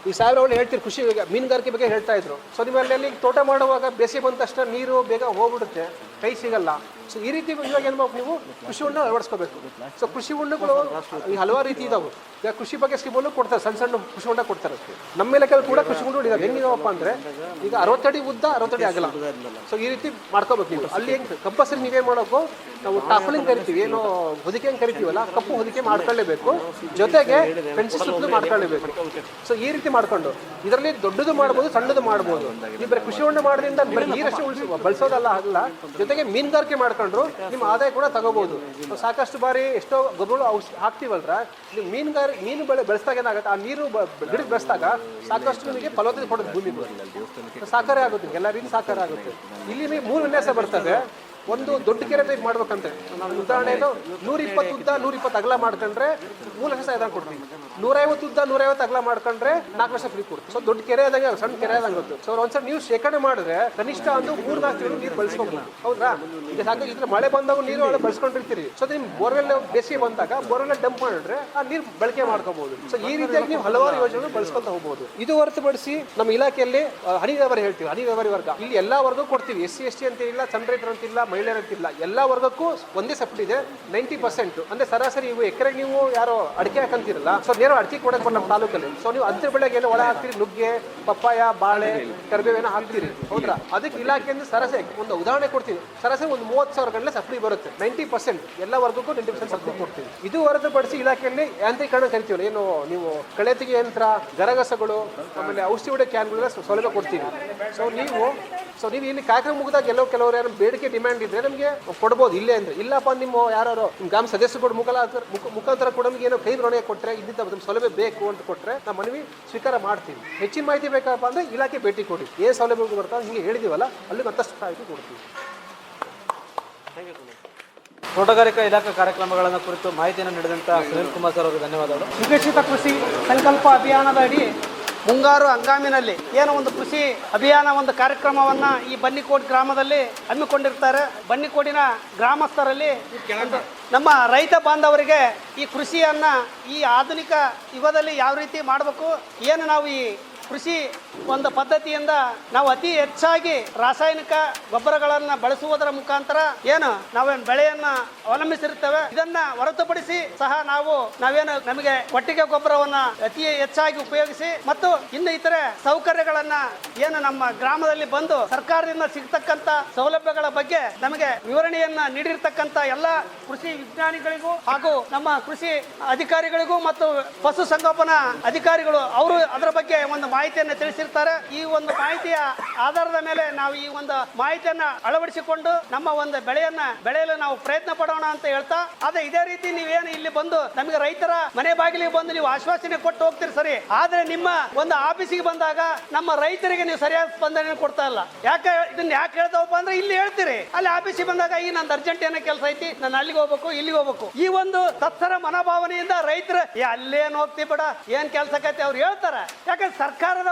[SPEAKER 5] ಈ ಸಾಹೇಬ್ರು ಹೇಳ್ತೀರಿ ಕೃಷಿ ಮೀನುಗಾರಿಕೆ ಬಗ್ಗೆ ಹೇಳ್ತಾ ಇದ್ರು. ಸೊ ನೀವು ಅಲ್ಲಿ ತೋಟ ಮಾಡುವಾಗ ಬೇಸಿಗೆ ಬಂದ ತಕ್ಷಣ ನೀರು ಬೇಗ ಹೋಗ್ಬಿಡುತ್ತೆ, ಕೈ ಸಿಗಲ್ಲ. ಸೊ ಈ ರೀತಿ ಇವಾಗ ಏನು ಮಾಡ್ಬೇಕು, ನೀವು ಕೃಷಿ ಹೊಂಡ ಅಳವಡಿಸ್ಕೋಬೇಕು. ಸೊ ಕೃಷಿ ಹೊಂಡಗಳು ಹಲವಾರು ರೀತಿ ಇದಾವೆ. ಈಗ ಕೃಷಿ ಬಗ್ಗೆ ಸ್ಕೀಮಲ್ಲೂ ಕೊಡ್ತಾರೆ, ಸಣ್ಣ ಸಣ್ಣ ಕೃಷಿ ಹೊಂಡ ಕೊಡ್ತಾರೆ. ನಮ್ಮ ಇಲಾಖೆಯಲ್ಲಿ ಕೂಡ ಕೃಷಿ ಹೊಂಡ ಇದಾವೆ. ಹೆಂಗಿದಾವಪ್ಪ ಅಂದರೆ, ಈಗ 60 ಅಡಿ ಉದ್ದ, 60 ಅಡಿ ಆಗಲ್ಲ. ಸೊ ಈ ರೀತಿ ಮಾಡ್ಕೋಬೇಕು ನೀವು. ಅಲ್ಲಿ ಹೆಂಗೆ ಕಂಪಲ್ಸರಿ ನೀವೇನು ಮಾಡೋಕು, ನಾವು ಟಾಫಲಿಂಗ್ ಕರಿತೀವಿ, ಏನೋ ಹೊದಿಕೆ ಹೆಂಗೆ ಕರಿತೀವಲ್ಲ, ಕಪ್ಪು ಹೊದಿಕೆ ಮಾಡ್ಕೊಳ್ಳೇಬೇಕು. ಜೊತೆಗೆ ಫೆನ್ಸಿ ಸುತ್ತಲೂ ಮಾಡ್ಕೊಳ್ಳೇಬೇಕು. ಸೊ ಈ ರೀತಿ ಮಾಡ್ಕೊಂಡು ಇದರಲ್ಲಿ ದೊಡ್ಡದು ಮಾಡ್ಬೋದು, ಸಣ್ಣದು ಮಾಡ್ಬೋದು. ನೀವು ಬರೀ ಕೃಷಿ ಹೊಂಡ ಮಾಡೋದ್ರಿಂದ ಬರೀ ನೀರಷ್ಟೇ ಬಳಸೋದಲ್ಲ ಆಗಲ್ಲ, ಜೊತೆಗೆ ಮೀನುಗಾರಿಕೆ ಮಾಡ್ಕೊಂಡ್ರು ನಿಮ್ಮ ಆದಾಯ ಕೂಡ ತಗೋಬಹುದು. ಸಾಕಷ್ಟು ಬಾರಿ ಎಷ್ಟೋ ಗೊಬ್ಬರ ಹಾಕ್ತೀವಲ್ರ, ನೀವು ಮೀನು ಬೆಳೆಸಿದಾಗ ಏನಾಗುತ್ತೆ, ಆ ನೀರು ಗಿಡಕ್ಕೆ ಬೆಳೆಸಿದಾಗ ಸಾಕಷ್ಟು ನಿಮಗೆ ಫಲವತ್ತತೆ ಕೊಡೋದು ಭೂಮಿಗೆ ಸಾಕಾರ ಆಗುತ್ತೆ, ಎಲ್ಲ ರೀತಿ ಸಾಕಾರ ಆಗುತ್ತೆ. ಇಲ್ಲಿ 3 ವಿನ್ಯಾಸ ಬರ್ತದೆ. ಒಂದು ದೊಡ್ಡ ಕೆರೆ ಟೈಪ್ ಮಾಡ್ಬೇಕಂತೆ. ನಾವು ಉದಾಹರಣೆ 120 ಉದ್ದ 120 ಅಗಲ ಮಾಡ್ಕೊಂಡ್ರೆ 3 ಲಕ್ಷ ಸಹಾಯಧನ ಕೊಡ್ತೀವಿ. 150 ಉದ್ದ 150 ಅಗಲ ಮಾಡ್ಕೊಂಡ್ರೆ 4 ಲಕ್ಷ ಫ್ರೀ ಕೊಡ್ತೀವಿ. ಸೊ ದೊಡ್ಡ ಕೆರೆ ಆದಾಗ ಸಣ್ಣ ಕೆರೆ ಆದಂಗೆ ಗೊತ್ತು. ಸೊ ಒಂದ್ಸಲ ನೀವು ಶೇಖರಣೆ ಮಾಡಿದ್ರೆ ಕನಿಷ್ಠ ಒಂದು 3-4 ತಿಂಗಳು ನೀರು ಬಳಸ್ಕೋಬಹುದು, ಹೌದಾ. ಈಗ ಸಾಕು ಇದ್ರೆ ಮಳೆ ಬಂದಾಗ ನೀರು ಒಳ್ಳೆ ಬಳಸ್ಕೊಂಡಿರ್ತೀರಿ. ಸೊ ನಿಮ್ ಬೋರ್ವೆಲ್ ಬೇಸಿಗೆ ಬಂದಾಗ ಬೋರ್ವೆಲ್ ಡಂಪ್ ಮಾಡಿದ್ರೆ ಆ ನೀರು ಬಳಕೆ ಮಾಡ್ಕೋಬಹುದು. ಸೊ ಈ ರೀತಿಯಾಗಿ ನೀವು ಹಲವಾರು ಯೋಜನೆ ಬಳಸ್ಕೊಳ್ತಾ ಹೋಗಬಹುದು. ಇದು ಹೊರತುಪಡಿಸಿ ನಮ್ಮ ಇಲಾಖೆಯಲ್ಲಿ ಹನಿ ವ್ಯವಹಾರ ಹೇಳ್ತೀವಿ, ಹನಿ ವ್ಯವಹಾರಿ ವರ್ಗ. ಇಲ್ಲಿ ಎಲ್ಲಾ ವರ್ಗ ಕೊಡ್ತೀವಿ, SC/ST ಅಂತ ಇಲ್ಲ, ಸಣ್ಣ ರೈತರು ಅಂತಿಲ್ಲ, ಮಹಿಳೆಯರಂತಿಲ್ಲ, ಎಲ್ಲ ವರ್ಗಕ್ಕೂ ಒಂದೇ ಸಬ್ಸಿಡಿ ಇದೆ. 90% ಅಂದ್ರೆ ಸರಾಸರಿ ಇವು ಎಕರೆಗೆ ನೀವು ಯಾರೋ ಅಡಿಕೆ ಹಾಕಂತಿರಲ್ಲ, ಸೊ ನೇರ ಅಡಿಕೆ ಕೊಡಕ್ಕೆ ನಮ್ಮ ತಾಲೂಕಲ್ಲಿ. ಸೊ ನೀವು ಅಂತರ ಬೆಳೆಗೆ ಏನೋ ಒಳ ಹಾಕ್ತೀರಿ, ನುಗ್ಗೆ, ಪಪ್ಪಾಯ, ಬಾಳೆ, ಕರಿಬೇವೇನೋ ಹಾಕ್ತೀರಿ, ಹೌದ್ರಾ. ಅದಕ್ಕೆ ಇಲಾಖೆಯಿಂದ ಸರಾಸರಿ ಒಂದು ಉದಾಹರಣೆ ಕೊಡ್ತೀವಿ, ಸರಾಸರಿ ಒಂದು 30,000 ಗಂಟೆ ಸಬ್ಸಿಡಿ ಬರುತ್ತೆ. 90% ಎಲ್ಲ ವರ್ಗಕ್ಕೂ 90% ಸಬ್ಸಿಡಿ ಕೊಡ್ತೀವಿ. ಇದು ಹೊರತುಪಡಿಸಿ ಇಲಾಖೆಯಲ್ಲಿ ಯಾಂತ್ರೀಕರಣ ಕರಿತೀವಲ್ಲ, ಏನು ನೀವು ಕಳೆತಿಗೆ ಯಂತ್ರ, ಗರಗಸಗಳು, ಆಮೇಲೆ ಔಷಧಿ ಹೊಡೆ ಕ್ಯಾನ್ಗಳ ಸೌಲಭ್ಯ ಕೊಡ್ತೀವಿ. ಸೊ ನೀವು ಇಲ್ಲಿ ಕಾರ್ಯಕ್ರಮ ಮುಗಿದಾಗ ಕೆಲವರು ಯಾರು ಬೇಡಿಕೆ ಡಿಮ್ಯಾಂಡ್ ಇದ್ರೆ ನಮಗೆ ಕೊಡ್ಬೋದು ಇಲ್ಲೇ ಅಂದ್ರೆ. ಇಲ್ಲಪ್ಪ ನಿಮ್ಮ ಯಾರು ನಿಮ್ಮ ಗ್ರಾಮ ಸದಸ್ಯರುಗಳು ಮುಖಾಂತರ ಕೂಡ ನಮಗೆ ಏನೋ ಕೈ ಋಣ ಕೊಟ್ಟರೆ, ಇದ್ದಿದ್ದ ಸೌಲಭ್ಯ ಬೇಕು ಅಂತ ಕೊಟ್ಟರೆ ನಾವು ಮನವಿ ಸ್ವೀಕಾರ ಮಾಡ್ತೀವಿ. ಹೆಚ್ಚಿನ ಮಾಹಿತಿ ಬೇಕಪ್ಪ ಅಂದ್ರೆ ಇಲಾಖೆ ಭೇಟಿ ಕೊಡಿ, ಏನು ಸೌಲಭ್ಯ ಬರ್ತಾವೆ ಹಿಂಗೆ ಹೇಳಿದೀವಲ್ಲ ಅಲ್ಲಿ ಮತ್ತಷ್ಟು ಮಾಹಿತಿ ಕೊಡ್ತೀವಿ.
[SPEAKER 6] ತೋಟಗಾರಿಕಾ ಇಲಾಖಾ ಕಾರ್ಯಕ್ರಮಗಳನ್ನು ಕುರಿತು ಮಾಹಿತಿಯನ್ನು ನೀಡಿದಂಥ ಸುನೀಲ್ ಕುಮಾರ್ ಸರ್ ಅವರಿಗೆ ಧನ್ಯವಾದಗಳು.
[SPEAKER 5] ವಿಕಸಿತ ಕೃಷಿ ಸಂಕಲ್ಪ ಅಭಿಯಾನದ ಅಡಿ ಮುಂಗಾರು ಹಂಗಾಮಿನಲ್ಲಿ ಏನು ಒಂದು ಕೃಷಿ ಅಭಿಯಾನ ಒಂದು ಕಾರ್ಯಕ್ರಮವನ್ನು ಈ ಬನ್ನಿಕೋಟ್ ಗ್ರಾಮದಲ್ಲಿ ಹಮ್ಮಿಕೊಂಡಿರ್ತಾರೆ. ಬನ್ನಿಕೋಟಿನ ಗ್ರಾಮಸ್ಥರಲ್ಲಿ ನಮ್ಮ ರೈತ ಬಾಂಧವರಿಗೆ ಈ ಕೃಷಿಯನ್ನು ಈ ಆಧುನಿಕ ಯುಗದಲ್ಲಿ ಯಾವ ರೀತಿ ಮಾಡಬೇಕು, ಏನು ನಾವು ಈ ಕೃಷಿ ಒಂದು ಪದ್ಧತಿಯಿಂದ ನಾವು ಅತಿ ಹೆಚ್ಚಾಗಿ ರಾಸಾಯನಿಕ ಗೊಬ್ಬರಗಳನ್ನು ಬಳಸುವುದರ ಮುಖಾಂತರ ಏನು ನಾವೇನು ಬೆಳೆಯನ್ನ ಅವಲಂಬಿಸಿರ್ತೇವೆ, ಇದನ್ನ ಹೊರತುಪಡಿಸಿ ಸಹ ನಾವೇನು ನಮಗೆ ಕೊಟ್ಟಿಗೆ ಗೊಬ್ಬರವನ್ನ ಅತಿ ಹೆಚ್ಚಾಗಿ ಉಪಯೋಗಿಸಿ ಮತ್ತು ಇನ್ನು ಇತರೆ ಸೌಕರ್ಯಗಳನ್ನ ಏನು ನಮ್ಮ ಗ್ರಾಮದಲ್ಲಿ ಬಂದು ಸರ್ಕಾರದಿಂದ ಸಿಗ್ತಕ್ಕಂತ ಸೌಲಭ್ಯಗಳ ಬಗ್ಗೆ ನಮಗೆ ವಿವರಣೆಯನ್ನ ನೀಡಿರ್ತಕ್ಕಂತ ಎಲ್ಲ ಕೃಷಿ ವಿಜ್ಞಾನಿಗಳಿಗೂ ಹಾಗೂ ನಮ್ಮ ಕೃಷಿ ಅಧಿಕಾರಿಗಳಿಗೂ ಮತ್ತು ಪಶು ಸಂಗೋಪನಾ ಅಧಿಕಾರಿಗಳು ಅವರು ಅದರ ಬಗ್ಗೆ ಒಂದು
[SPEAKER 7] ಮಾಹಿತಿಯನ್ನು ತಿಳಿಸಿರ್ತಾರೆ. ಈ ಒಂದು ಮಾಹಿತಿಯ ಆಧಾರದ ಮೇಲೆ ನಾವು ಈ ಒಂದು ಮಾಹಿತಿಯನ್ನ ಅಳವಡಿಸಿಕೊಂಡು ನಮ್ಮ ಒಂದು ಬೆಳೆಯಲು ನಾವು ಪ್ರಯತ್ನ ಪಡೋಣ ಅಂತ ಹೇಳ್ತಾ, ಅದೇ ಇದೇ ರೀತಿ ನೀವೇನು ಇಲ್ಲಿ ಬಂದು ನಮಗೆ ರೈತರ ಮನೆ ಬಾಗಿಲಿಗೆ ಬಂದು ನೀವು ಆಶ್ವಾಸನೆ ಕೊಟ್ಟು ಹೋಗ್ತೀರಿ ಸರಿ, ಆದ್ರೆ ನಿಮ್ಮ ಒಂದು ಆಫೀಸಿಗೆ ಬಂದಾಗ ನಮ್ಮ ರೈತರಿಗೆ ನೀವು ಸರಿಯಾದ ಸ್ಪಂದನೆ ಕೊಡ್ತಾ ಇಲ್ಲ. ಇದನ್ನ ಯಾಕೆ ಹೇಳ್ತಾವಪ್ಪ ಅಂದ್ರೆ ಇಲ್ಲಿ ಹೇಳ್ತೀರಿ, ಅಲ್ಲಿ ಆಫೀಸಿಗೆ ಬಂದಾಗ ಈಗ ನಂದು ಅರ್ಜೆಂಟ್ ಏನೋ ಕೆಲಸ ಐತಿ, ನಾನು ಅಲ್ಲಿಗೆ ಹೋಗ್ಬೇಕು ಇಲ್ಲಿಗೆ ಹೋಗ್ಬೇಕು, ಈ ಒಂದು ತತ್ತರ ಮನೋಭಾವನೆಯಿಂದ ರೈತರು ಅಲ್ಲೇನ್ ಹೋಗ್ತಿ ಬಿಡ ಏನ್ ಕೆಲ್ಸಕ್ಕೈತಿ ಅವ್ರು ಹೇಳ್ತಾರೆ. ಯಾಕಂದ್ರೆ ಸರ್ಕಾರದ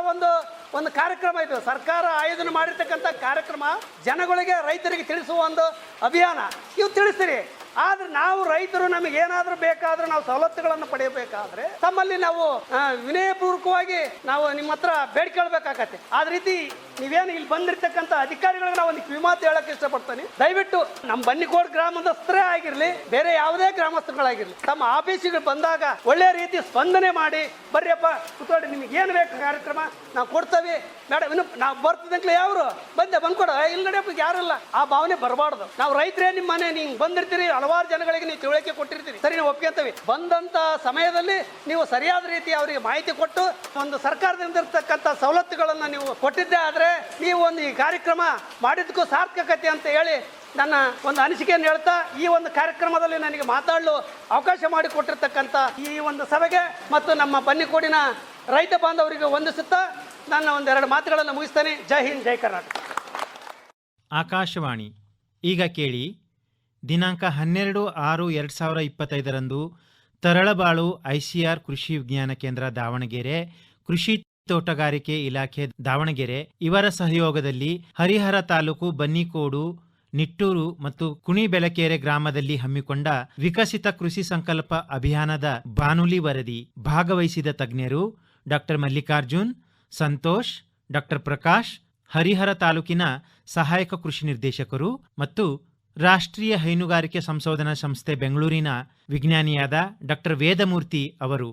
[SPEAKER 7] ಒಂದು ಕಾರ್ಯಕ್ರಮ ಇದು, ಸರ್ಕಾರ ಆಯೋಜನೆ ಮಾಡಿರ್ತಕ್ಕಂಥ ಕಾರ್ಯಕ್ರಮ, ಜನಗಳಿಗೆ ರೈತರಿಗೆ ತಿಳಿಸುವ ಒಂದು ಅಭಿಯಾನ ಇವು ತಿಳಿಸ್ತೀರಿ. ಆದ್ರೆ ನಾವು ರೈತರು ನಮಗೆ ಏನಾದ್ರೂ ಬೇಕಾದ್ರೆ ನಾವು ಸವಲತ್ತುಗಳನ್ನು ಪಡೆಯಬೇಕಾದ್ರೆ ತಮ್ಮಲ್ಲಿ ನಾವು ವಿನಯಪೂರ್ವಕವಾಗಿ ನಾವು ನಿಮ್ಮ ಹತ್ರ ಬೇಡ್ಕೊಳ್ಬೇಕಾಗತ್ತೆ. ಆದ ರೀತಿ ನೀವೇನು ಇಲ್ಲಿ ಬಂದಿರ್ತಕ್ಕಂಥ ಅಧಿಕಾರಿಗಳಿಗೆ ನಾವು ಒಂದು ಕಿವಿಮಾತು ಹೇಳಕ್ ಇಷ್ಟಪಡ್ತೀನಿ. ದಯವಿಟ್ಟು ನಮ್ಮ ಬನ್ನಿಕೋಡ್ ಗ್ರಾಮದಸ್ಥರೇ ಆಗಿರ್ಲಿ, ಬೇರೆ ಯಾವುದೇ ಗ್ರಾಮಸ್ಥರುಗಳಾಗಿರ್ಲಿ, ತಮ್ಮ ಆಫೀಸಿಗೆ ಬಂದಾಗ ಒಳ್ಳೆ ರೀತಿ ಸ್ಪಂದನೆ ಮಾಡಿ, ಬರ್ರಿಯಪ್ಪ ಕೂತ್ಕೊಳ್ಳಿ, ನಿಮ್ಗೆ ಏನು ಬೇಕು ಕಾರ್ಯಕ್ರಮ ನಾವು ಕೊಡ್ತೇವೆ, ಮೇಡಮ್ ಇನ್ನು ನಾವು ಬರ್ತಿದ್ದಂಕ್ಲೆ ಯಾರು ಬಂದ್ಕೊಡ ಇಲ್ಲಿ ನಡೆಯಪ್ಪ ಯಾರಲ್ಲ, ಆ ಭಾವನೆ ಬರಬಾರ್ದು. ನಾವು ರೈತರೇ ನಿಮ್ಮ ಮನೆ ನೀವು ಬಂದಿರ್ತೀರಿ, ಹಲವಾರು ಜನಗಳಿಗೆ ನೀವು ತಿಳುವಳಿಕೆ ಕೊಟ್ಟಿರ್ತೀರಿ, ಸರಿ ನಾವು ಒಪ್ಕೊಂತೀವಿ. ಬಂದಂತ ಸಮಯದಲ್ಲಿ ನೀವು ಸರಿಯಾದ ರೀತಿ ಅವರಿಗೆ ಮಾಹಿತಿ ಕೊಟ್ಟು ಒಂದು ಸರ್ಕಾರದಿಂದ ಇರ್ತಕ್ಕಂಥ ಸವಲತ್ತುಗಳನ್ನು ನೀವು ಕೊಟ್ಟಿದ್ದೇ ಆದ್ರೆ ನೀವು ಒಂದು ಈ ಕಾರ್ಯಕ್ರಮ ಮಾಡಿದ್ದಕ್ಕೂ ಸಾರ್ಥಕತೆ ಅಂತ ಹೇಳಿ ನನ್ನ ಒಂದು ಅನಿಸಿಕೆಯನ್ನು ಹೇಳ್ತಾ, ಈ ಒಂದು ಕಾರ್ಯಕ್ರಮದಲ್ಲಿ ನನಗೆ ಮಾತಾಡಲು ಅವಕಾಶ ಮಾಡಿಕೊಟ್ಟಿರ್ತಕ್ಕಂಥ ಈ ಒಂದು ಸಭೆಗೆ ಮತ್ತು ನಮ್ಮ ಬನ್ನಿಕೋಡಿನ ರೈತ ಬಾಂಧವರಿಗೆ ವಂದಿಸುತ್ತಾ ನನ್ನ ಒಂದೆರಡು ಮಾತುಗಳನ್ನು ಮುಗಿಸ್ತೇನೆ. ಜೈ ಹಿಂದ್, ಜೈ ಕರ್ನಾಟಕ.
[SPEAKER 1] ಆಕಾಶವಾಣಿ. ಈಗ ಕೇಳಿ, ದಿನಾಂಕ 12/6/2025 ತರಳಬಾಳು ಐಸಿಆರ್ ಕೃಷಿ ವಿಜ್ಞಾನ ಕೇಂದ್ರ ದಾವಣಗೆರೆ, ಕೃಷಿ ತೋಟಗಾರಿಕೆ ಇಲಾಖೆ ದಾವಣಗೆರೆ ಇವರ ಸಹಯೋಗದಲ್ಲಿ ಹರಿಹರ ತಾಲೂಕು ಬನ್ನಿಕೋಡು, ನಿಟ್ಟೂರು ಮತ್ತು ಕುಣಿಬೆಳಕೆರೆ ಗ್ರಾಮದಲ್ಲಿ ಹಮ್ಮಿಕೊಂಡ ವಿಕಸಿತ ಕೃಷಿ ಸಂಕಲ್ಪ ಅಭಿಯಾನದ ಬಾನುಲಿ ವರದಿ. ಭಾಗವಹಿಸಿದ ತಜ್ಞರು ಡಾಕ್ಟರ್ ಮಲ್ಲಿಕಾರ್ಜುನ್, ಸಂತೋಷ್, ಡಾಕ್ಟರ್ ಪ್ರಕಾಶ್, ಹರಿಹರ ತಾಲೂಕಿನ ಸಹಾಯಕ ಕೃಷಿ ನಿರ್ದೇಶಕರು ಮತ್ತು ರಾಷ್ಟ್ರೀಯ ಹೈನುಗಾರಿಕೆ ಸಂಶೋಧನಾ ಸಂಸ್ಥೆ ಬೆಂಗಳೂರಿನ ವಿಜ್ಞಾನಿಯಾದ ಡಾಕ್ಟರ್ ವೇದಮೂರ್ತಿ ಅವರು.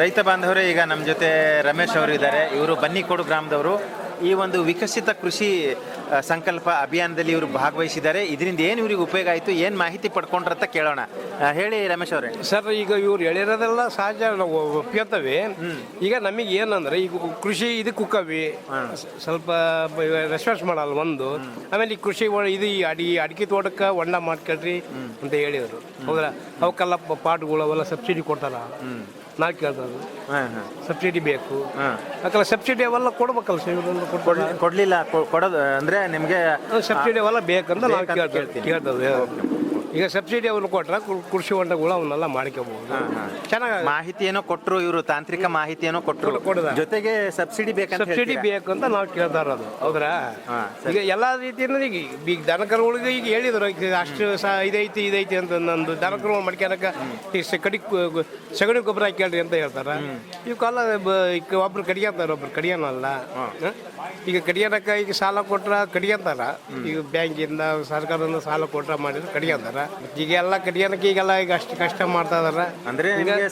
[SPEAKER 8] ರೈತ ಬಾಂಧವರೇ, ಈಗ ನಮ್ಮ ಜೊತೆ ರಮೇಶ್ ಅವರು ಇದ್ದಾರೆ. ಇವರು ಬನ್ನಿಕೋಡು ಗ್ರಾಮದವರು. ಈ ಒಂದು ವಿಕಸಿತ ಕೃಷಿ ಸಂಕಲ್ಪ ಅಭಿಯಾನದಲ್ಲಿ ಇವರು ಭಾಗವಹಿಸಿದ್ದಾರೆ. ಇದರಿಂದ ಏನು ಇವ್ರಿಗೆ ಉಪಯೋಗ ಆಯಿತು, ಏನು ಮಾಹಿತಿ ಪಡ್ಕೊಂಡ್ರಂತ ಕೇಳೋಣ. ಹೇಳಿ ರಮೇಶ್ ಅವರೇ.
[SPEAKER 9] ಸರ್, ಈಗ ಇವ್ರು ಹೇಳಿರೋದೆಲ್ಲ ಸಹಜ, ನಾವು ಒಪ್ಕೊತೇವೆ. ಈಗ ನಮಗೆ ಏನಂದ್ರೆ ಈಗ ಕೃಷಿ ಇದಕ್ಕೆ ಕುಕ್ಕವಿ ಸ್ವಲ್ಪ ರೆಸ್ಪಾನ್ಸ್ ಮಾಡಲ್ಲ ಒಂದು. ಆಮೇಲೆ ಈ ಕೃಷಿ ಇದು ಅಡಿಕೆ ತೋಟಕ್ಕೆ ಹೊಂಡ ಮಾಡ್ಕೊಳ್ರಿ ಅಂತ ಹೇಳಿದ್ರು. ಹೌದಾ, ಅವಕ್ಕೆಲ್ಲ ಪಾಟ್ಗಳು ಅವೆಲ್ಲ ಸಬ್ಸಿಡಿ ಕೊಡ್ತಾರ. ನಾವು ಕೇಳ್ತಾರೆ ಸಬ್ಸಿಡಿ ಬೇಕು, ಯಾಕಲ್ಲ ಸಬ್ಸಿಡಿ ಅವೆಲ್ಲ ಕೊಡ್ಬೇಕಲ್ಲ ಸರ್.
[SPEAKER 8] ಕೊಡ್ಲಿಲ್ಲ, ಕೊಡೋದು ಅಂದ್ರೆ ನಿಮಗೆ
[SPEAKER 9] ಸಬ್ಸಿಡಿ ಅವೆಲ್ಲ ಬೇಕಂತ ನಾವು ಕೇಳ್ತೇವೆ. ಈಗ ಸಬ್ಸಿಡಿ ಅವನ್ನು ಕೊಟ್ರೆ ಕೃಷಿ ಹೊಂಡಗಳು ಅವನ್ನೆಲ್ಲ ಮಾಡ್ಕೋಬಹುದು. ಚೆನ್ನಾಗಿ
[SPEAKER 8] ಮಾಹಿತಿ ಏನೋ ಕೊಟ್ಟರು ಇವರು, ತಾಂತ್ರಿಕ ಮಾಹಿತಿ ಏನೋ ಕೊಟ್ಟರು, ಜೊತೆಗೆ ಸಬ್ಸಿಡಿ
[SPEAKER 9] ಬೇಕು ಅಂತ ನಾವು ಕೇಳ್ತಾ ಇರೋದು. ಹೌದ್ರಾ? ಈಗ ಎಲ್ಲಾ ರೀತಿಯಿಂದ ಈಗ ದನಕರುಗಳಿಗೆ ಈಗ ಹೇಳಿದ್ರು ಅಷ್ಟು ಇದೈತಿ ಅಂತ. ನಂದು ದನಕರು ಮಡ್ಕ್ಯಾನಕ ಕಡಿ ಸಗಣಿ ಗೊಬ್ಬರ ಹಾಕಿ ಅಂತ ಹೇಳ್ತಾರ. ಇವಕ್ಕೆಲ್ಲ ಒಬ್ರು ಕಡಿಯಂತಾರ, ಒಬ್ರು ಕಡಿಯೋನಲ್ಲ. ಈಗ ಕಡಿಯೋನಕ ಈಗ ಸಾಲ ಕೊಟ್ರ ಕಡಿಯಂತಾರ. ಈಗ ಬ್ಯಾಂಕಿಂದ ಸರ್ಕಾರದಿಂದ ಸಾಲ ಕೊಟ್ರ ಮಾಡಿದ್ರೆ ಕಡಿಯಂತಾರ. ಈಗ ಎಲ್ಲ ಕಡಿಯೋನಕ್ಕೆ ಈಗೆಲ್ಲ ಈಗ ಅಷ್ಟು ಕಷ್ಟ ಮಾಡ್ತಾ ಇದಾರ.
[SPEAKER 8] ಅಂದ್ರೆ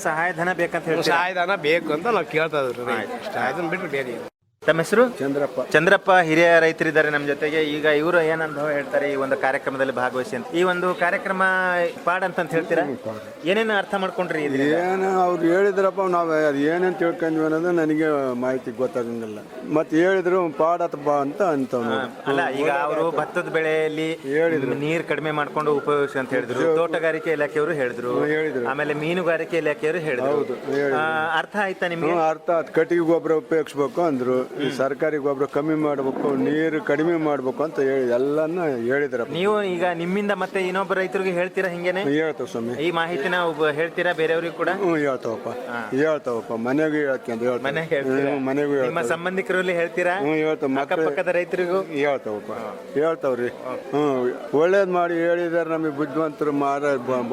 [SPEAKER 8] ಸಹಾಯಧನ ಬೇಕಂತ ಹೇಳಿ,
[SPEAKER 9] ಸಹಾಯಧನ ಬೇಕು ಅಂತ ನಾವು ಕೇಳ್ತಾ ಇದ್ರಿ. ಅದನ್ನ ಬಿಟ್ಟು ಬೇರೆ.
[SPEAKER 8] ತಮ್ಮ ಹೆಸರು?
[SPEAKER 9] ಚಂದ್ರಪ್ಪ.
[SPEAKER 8] ಹಿರಿಯ ರೈತರಿದ್ದಾರೆ ನಮ್ಮ ಜೊತೆಗೆ. ಈಗ ಇವರು ಏನ್ ಅನುಭವ ಹೇಳ್ತಾರೆ ಈ ಒಂದು ಕಾರ್ಯಕ್ರಮದಲ್ಲಿ ಭಾಗವಹಿಸಿ ಅಂತ. ಈ ಒಂದು ಕಾರ್ಯಕ್ರಮ ಪಾಡ್ ಅಂತ ಹೇಳ್ತೀರಾ? ಏನೇನು ಅರ್ಥ ಮಾಡ್ಕೊಂಡ್ರಿ?
[SPEAKER 10] ಏನು ಅವ್ರು ಹೇಳಿದ್ರಪ್ಪ, ನಾವು ಏನೇನು ತಿಳ್ಕೊಂಡ್ವಿ ಅನ್ನೋದು ನನಗೆ ಮಾಹಿತಿ ಗೊತ್ತಾಗಂಗಿಲ್ಲ. ಮತ್ತೆ ಹೇಳಿದ್ರು ಪಾಡತ್ತಪ್ಪ ಅಂತ
[SPEAKER 8] ಅಲ್ಲ, ಈಗ ಅವರು ಭತ್ತದ ಬೆಳೆಯಲ್ಲಿ ಹೇಳಿದ್ರು ನೀರ್ ಕಡಿಮೆ ಮಾಡ್ಕೊಂಡು ಉಪಯೋಗಿಸಿ ಅಂತ ಹೇಳಿದ್ರು. ತೋಟಗಾರಿಕೆ ಇಲಾಖೆಯವರು ಹೇಳಿದ್ರು, ಆಮೇಲೆ ಮೀನುಗಾರಿಕೆ ಇಲಾಖೆಯವರು ಹೇಳಿದ್ರು. ಅರ್ಥ ಆಯ್ತಾ ನಿಮ್ಗೆ?
[SPEAKER 10] ಅರ್ಥ ಆಯ್ತು. ಕಟ್ಟಿಗೆ ಗೊಬ್ಬರ ಉಪಯೋಗಿಸ್ಬೇಕು ಅಂದ್ರು, ಈ ಸರ್ಕಾರಿ ಗೊಬ್ಬರ ಕಮ್ಮಿ ಮಾಡ್ಬೇಕು, ನೀರು ಕಡಿಮೆ ಮಾಡ್ಬೇಕು ಅಂತ ಹೇಳಿ ಎಲ್ಲಾನು ಹೇಳಿದ್ರಪ್ಪ.
[SPEAKER 8] ನೀವು ಈಗ ನಿಮ್ಮಿಂದ ಮತ್ತೆ ಇನ್ನೊಬ್ಬ ರೈತರಿಗೆ ಹೇಳ್ತೀರಾ? ಹಿಂಗೇನೆ
[SPEAKER 10] ಹೇಳ್ತಾವ ಸ್ವಾಮಿ.
[SPEAKER 8] ಈ ಮಾಹಿತಿನ ಹೇಳ್ತೀರಾ ಬೇರೆಯವ್ರಿಗೆ ಕೂಡ?
[SPEAKER 10] ಹೇಳ್ತಾವಪ್ಪ. ಮನೆಗೂ ಮನೆಗೂ
[SPEAKER 8] ನಿಮ್ಮ ಸಂಬಂಧಿಕರಲ್ಲಿ ಹೇಳ್ತೀರಾ? ಅಕ್ಕಪಕ್ಕದ ರೈತರಿಗೂ
[SPEAKER 10] ಹೇಳ್ತಾವ್ರಿ. ಒಳ್ಳೇದ್ ಮಾಡಿ ಹೇಳಿದಾರೆ ನಮಗೆ ಬುದ್ಧಿವಂತರು.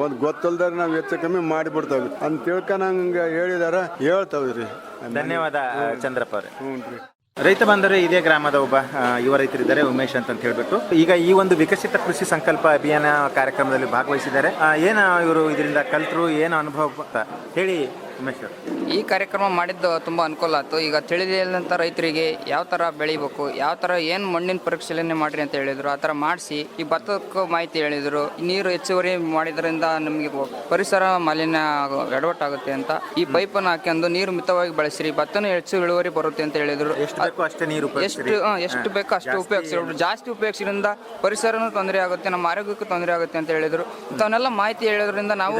[SPEAKER 10] ಬಂದ್ ಗೊತ್ತಲ್ದಾರ ನಾವ್ ಹೆಚ್ಚು ಕಮ್ಮಿ ಮಾಡಿಬಿಡ್ತಾವ್ರಿ ಅಂತ ತಿಳ್ಕೊಂಡಂಗ ಹೇಳಿದಾರ, ಹೇಳ್ತಾವ್ರಿ.
[SPEAKER 8] ಧನ್ಯವಾದ ಚಂದ್ರಪ್ಪ ಅವರೇ. ರೈತ ಬಂದರೆ ಇದೇ ಗ್ರಾಮದ ಒಬ್ಬ ಯುವ ರೈತರಿದ್ದಾರೆ, ಉಮೇಶ್ ಅಂತ ಹೇಳ್ಬಿಟ್ಟು. ಈಗ ಈ ಒಂದು ವಿಕಸಿತ ಕೃಷಿ ಸಂಕಲ್ಪ ಅಭಿಯಾನ ಕಾರ್ಯಕ್ರಮದಲ್ಲಿ ಭಾಗವಹಿಸಿದ್ದಾರೆ. ಏನು ಇವರು ಇದರಿಂದ ಕಲ್ತರು, ಏನು ಅನುಭವ ಹೇಳಿ ಉಮೇಶ್ ಅವರು.
[SPEAKER 11] ಈ ಕಾರ್ಯಕ್ರಮ ಮಾಡಿದ್ದು ತುಂಬ ಅನುಕೂಲ ಆಯ್ತು. ಈಗ ತಿಳಿದಿಲ್ಲಂಥ ರೈತರಿಗೆ ಯಾವ ಥರ ಬೆಳಿಬೇಕು, ಯಾವ ಥರ ಏನು ಮಣ್ಣಿನ ಪರಿಶೀಲನೆ ಮಾಡಿರಿ ಅಂತ ಹೇಳಿದರು, ಆ ಥರ ಮಾಡಿಸಿ ಈ ಭತ್ತಕ್ಕೂ ಮಾಹಿತಿ ಹೇಳಿದರು. ನೀರು ಹೆಚ್ಚುವರಿ ಮಾಡಿದ್ರಿಂದ ನಮಗೆ ಪರಿಸರ ಮಾಲಿನ್ಯ ಎಡವಟ್ಟಾಗುತ್ತೆ ಅಂತ ಈ ಪೈಪನ್ನು ಹಾಕೊಂಡು ನೀರು ಮಿತವಾಗಿ ಬಳಸಿರಿ, ಭತ್ತನೂ ಹೆಚ್ಚು ಇಳುವರಿ ಬರುತ್ತೆ ಅಂತ ಹೇಳಿದರು.
[SPEAKER 8] ಎಷ್ಟು ಬೇಕೋ ಅಷ್ಟೇ ನೀರು
[SPEAKER 11] ಎಷ್ಟು ಬೇಕೋ ಅಷ್ಟು ಉಪಯೋಗಿಸಿದ್ರು. ಜಾಸ್ತಿ ಉಪಯೋಗಿಸಿದ್ರಿಂದ ಪರಿಸರನೂ ತೊಂದರೆ ಆಗುತ್ತೆ, ನಮ್ಮ ಆರೋಗ್ಯಕ್ಕೂ ತೊಂದರೆ ಆಗುತ್ತೆ ಅಂತ ಹೇಳಿದರು. ಇಂಥವನ್ನೆಲ್ಲ ಮಾಹಿತಿ ಹೇಳೋದ್ರಿಂದ ನಾವು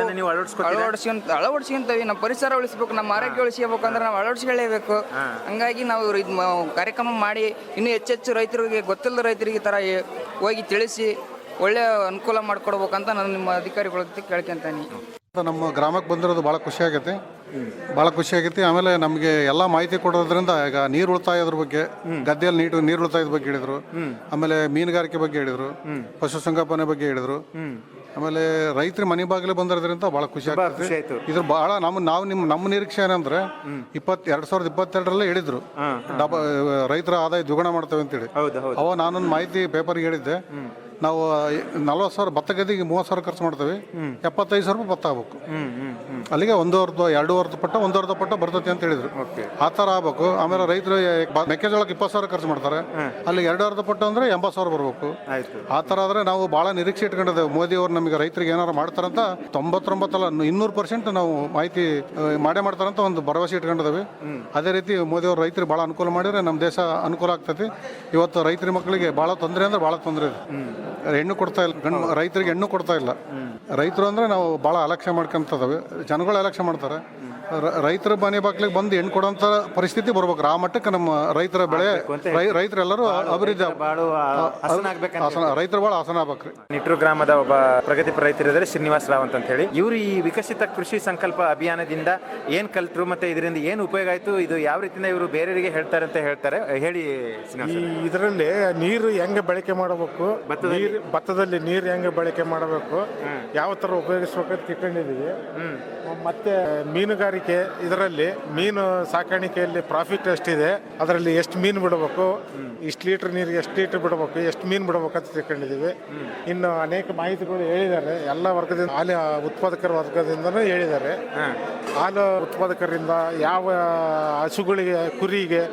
[SPEAKER 11] ಅಳವಡಿಸ್ಕೊಂತೀವಿ. ನಮ್ಮ ಪರಿಸರ ಉಳಿಸ್ಬೇಕು, ನಮ್ಮ ಆರೋಗ್ಯ ಉಳಿಸ್ಕೋಬೇಕಂದ್ರೆ ನಾವು ಅಳವಡಿಸ್ಕೊಳ್ಳೇಬೇಕು. ಹಂಗಾಗಿ ನಾವು ಇದು ಕಾರ್ಯಕ್ರಮ ಮಾಡಿ ಇನ್ನೂ ಹೆಚ್ಚೆಚ್ಚು ರೈತರಿಗೆ, ಗೊತ್ತಿಲ್ಲದ ರೈತರಿಗೆ ಈ ಥರ ಹೋಗಿ ತಿಳಿಸಿ ಒಳ್ಳೆಯ ಅನುಕೂಲ ಮಾಡಿಕೊಡ್ಬೇಕಂತ ನಾನು ನಿಮ್ಮ ಅಧಿಕಾರಿಗಳಿಗೆ ಕೇಳ್ಕೊಂತೀನಿ.
[SPEAKER 12] ನಮ್ಮ ಗ್ರಾಮಕ್ಕೆ ಬಂದಿರೋದು ಭಾಳ ಖುಷಿಯಾಗೈತಿ, ಭಾಳ ಖುಷಿಯಾಗೈತಿ. ಆಮೇಲೆ ನಮಗೆ ಎಲ್ಲ ಮಾಹಿತಿ ಕೊಡೋದ್ರಿಂದ ಈಗ ನೀರು ಉಳಿತಾಯದ್ರ ಬಗ್ಗೆ, ಗದ್ದೆಯಲ್ಲಿ ನೀರು ಉಳಿತಾಯದ ಬಗ್ಗೆ ಹೇಳಿದರು. ಆಮೇಲೆ ಮೀನುಗಾರಿಕೆ ಬಗ್ಗೆ ಹೇಳಿದರು, ಪಶುಸಂಗೋಪನೆ ಬಗ್ಗೆ ಹೇಳಿದರು. ಆಮೇಲೆ ರೈತರ ಮನೆ ಬಾಗಿಲು ಬಂದಿರೋದ್ರಿಂದ ಭಾಳ ಖುಷಿ ಆಗ್ತದೆ. ಇದ್ರ ಭಾಳ ನಮ್ಮ ನಿರೀಕ್ಷೆ ಏನಂದ್ರೆ 2022 ಹೇಳಿದ್ರು ರೈತರ ಆದಾಯ ದ್ವಿಗುಣ ಮಾಡ್ತೇವೆ ಅಂತೇಳಿ. ಅವ ನಾನೊಂದು ಮಾಹಿತಿ ಪೇಪರ್ಗೆ ಹೇಳಿದ್ದೆ, ನಾವು 40,000 ಭತ್ತ ಗದ್ದೆಗೆ 30,000 ಖರ್ಚು ಮಾಡ್ತೇವೆ, 75,000 ರೂಪಾಯಿ ಭತ್ತ ಆಗ್ಬೇಕು. ಅಲ್ಲಿಗೆ 1.5 ಪಟ್ಟ ಬರ್ತೈತಿ ಅಂತ ಹೇಳಿದ್ರು. ಆ ಥರ ಆಗ್ಬೇಕು. ಆಮೇಲೆ ರೈತರು ಮೆಕ್ಕೆಜೋಳಕ್ಕೆ 20,000 ಖರ್ಚು ಮಾಡ್ತಾರೆ, ಅಲ್ಲಿ 2.5 ಪಟ್ಟ ಅಂದ್ರೆ 80,000 ಬರ್ಬೇಕು. ಆ ಥರ ಆದ್ರೆ ನಾವು ಭಾಳ ನಿರೀಕ್ಷೆ ಇಟ್ಕೊಂಡಿದ್ದೇವೆ. ಮೋದಿ ಅವರು ನಮಗೆ ರೈತರಿಗೆ ಏನಾರು ಮಾಡ್ತಾರಂತ 200% ನಾವು ಮಾಹಿತಿ ಮಾಡ್ತಾರಂತ ಒಂದು ಭರವಸೆ ಇಟ್ಕೊಂಡಿದ್ದೇವೆ. ಅದೇ ರೀತಿ ಮೋದಿ ಅವರು ರೈತರಿಗೆ ಭಾಳ ಅನುಕೂಲ ಮಾಡಿದ್ರೆ ನಮ್ಮ ದೇಶ ಅನುಕೂಲ ಆಗ್ತೈತಿ. ಇವತ್ತು ರೈತರ ಮಕ್ಕಳಿಗೆ ಭಾಳ ತೊಂದರೆ ಅಂದ್ರೆ ಭಾಳ ತೊಂದರೆ ಇದೆ. ಹೆಣ್ಣು ಕೊಡ್ತಾ ಇಲ್ಲ, ರೈತರಿಗೆ ಹೆಣ್ಣು ಕೊಡ್ತಾ ಇಲ್ಲ. ರೈತರು ಅಂದ್ರೆ ನಾವು ಭಾಳ ಅಲಕ್ಷ್ಯ ಮಾಡ್ಕೊಂತದವೆ, ಜನಗಳು ಅಲಕ್ಷ್ಯ ಮಾಡ್ತಾರೆ. ರೈತರ ಮನೆ ಬಾಗ್ಲಿಗೆ ಬಂದು ಹೆಣ್ಣು ಕೊಡೋಂಥ ಪರಿಸ್ಥಿತಿ ಬರ್ಬೇಕು. ಆ ಮಟ್ಟಕ್ಕೆ ನಮ್ಮ ರೈತರ ಬೆಳೆ ರೈತರೆಲ್ಲರೂ ಅಭಿವೃದ್ಧಿ, ರೈತರು ಭಾಳ ಹಾಸನ ಆಗ್ಬೇಕ್ರಿ.
[SPEAKER 8] ನಿಟ್ಟೂರು ಗ್ರಾಮದ ಒಬ್ಬ ಪ್ರಗತಿಪರ ರೈತರಿದ್ದಾರೆ, ಶ್ರೀನಿವಾಸ ರಾವ್ ಅಂತ ಹೇಳಿ. ಇವರು ಈ ವಿಕಸಿತ ಕೃಷಿ ಸಂಕಲ್ಪ ಅಭಿಯಾನದಿಂದ ಏನ್ ಕಲ್ತರು ಮತ್ತೆ ಇದರಿಂದ ಏನು ಉಪಯೋಗ ಆಯ್ತು, ಇದು ಯಾವ ರೀತಿಯಿಂದ ಇವರು ಬೇರೆಯವರಿಗೆ ಹೇಳ್ತಾರೆ ಅಂತ ಹೇಳ್ತಾರೆ, ಹೇಳಿ.
[SPEAKER 13] ಇದರಲ್ಲಿ ನೀರು ಹೆಂಗೆ ಬಳಕೆ ಮಾಡಬೇಕು, ಭತ್ತದಲ್ಲಿ ನೀರು ಹೆಂಗೆ ಬಳಕೆ ಮಾಡಬೇಕು, ಯಾವ ಥರ ಉಪಯೋಗಿಸ್ಬೇಕಂತ ತಿಳ್ಕೊಂಡಿದ್ದೀವಿ. ಮತ್ತೆ ಮೀನುಗಾರಿಕೆ, ಇದರಲ್ಲಿ ಮೀನು ಸಾಕಾಣಿಕೆಯಲ್ಲಿ ಪ್ರಾಫಿಟ್ ಎಷ್ಟಿದೆ, ಅದರಲ್ಲಿ ಎಷ್ಟು ಮೀನು ಬಿಡಬೇಕು, ಇಷ್ಟು ಲೀಟ್ರ್ ನೀರಿಗೆ ಎಷ್ಟು ಲೀಟ್ರ್ ಬಿಡಬೇಕು, ಎಷ್ಟು ಮೀನು ಬಿಡಬೇಕು ಅಂತ ತಿಳ್ಕೊಂಡಿದ್ದೀವಿ. ಇನ್ನು ಅನೇಕ ಮಾಹಿತಿಗಳು ಹೇಳಿದ್ದಾರೆ. ಎಲ್ಲ ವರ್ಗದಿಂದ, ಹಾಲು ಉತ್ಪಾದಕರ ವರ್ಗದಿಂದನೂ ಹೇಳಿದ್ದಾರೆ. ಹಾಲು ಉತ್ಪಾದಕರಿಂದ ಯಾವ ಹಸುಗಳಿಗೆ, ಕುರಿಗೆ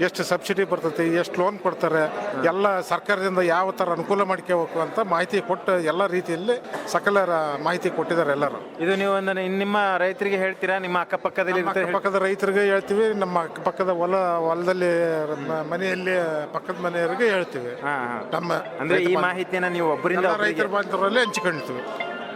[SPEAKER 13] ಎಷ್ಟು ಸಬ್ಸಿಡಿ ಬರ್ತೈತಿ, ಎಷ್ಟು ಲೋನ್ ಕೊಡ್ತಾರೆ, ಎಲ್ಲ ಸರ್ಕಾರದಿಂದ ಯಾವ ಥರ ಅನುಕೂಲ ಮಾಡ್ಕೋಬೇಕು ಅಂತ ಮಾಹಿತಿ ಕೊಟ್ಟು ಎಲ್ಲ ರೀತಿಯಲ್ಲಿ ಸಕಲ ಮಾಹಿತಿ ಕೊಟ್ಟಿದ್ದಾರೆ ಎಲ್ಲರೂ.
[SPEAKER 8] ಇದು ನೀವು ನಿಮ್ಮ ರೈತರಿಗೆ ಹೇಳ್ತೀರಾ, ನಿಮ್ಮ
[SPEAKER 13] ಅಕ್ಕಪಕ್ಕದ ರೈತರಿಗೆ ಹೇಳ್ತೀವಿ, ನಮ್ಮ ಅಕ್ಕಪಕ್ಕದ ಹೊಲದಲ್ಲಿ ಮನೆಯಲ್ಲಿ ಪಕ್ಕದ ಮನೆಯವರಿಗೆ ಹೇಳ್ತೀವಿ. ನಮ್ಮ
[SPEAKER 8] ಅಂದ್ರೆ ಈ ಮಾಹಿತಿಯನ್ನ ನೀವು ಒಬ್ಬರಿಂದ
[SPEAKER 13] ರೈತರ ಬಾಂಧವರಲ್ಲಿ ಹಂಚಿಕೊಳ್ತೀವಿ.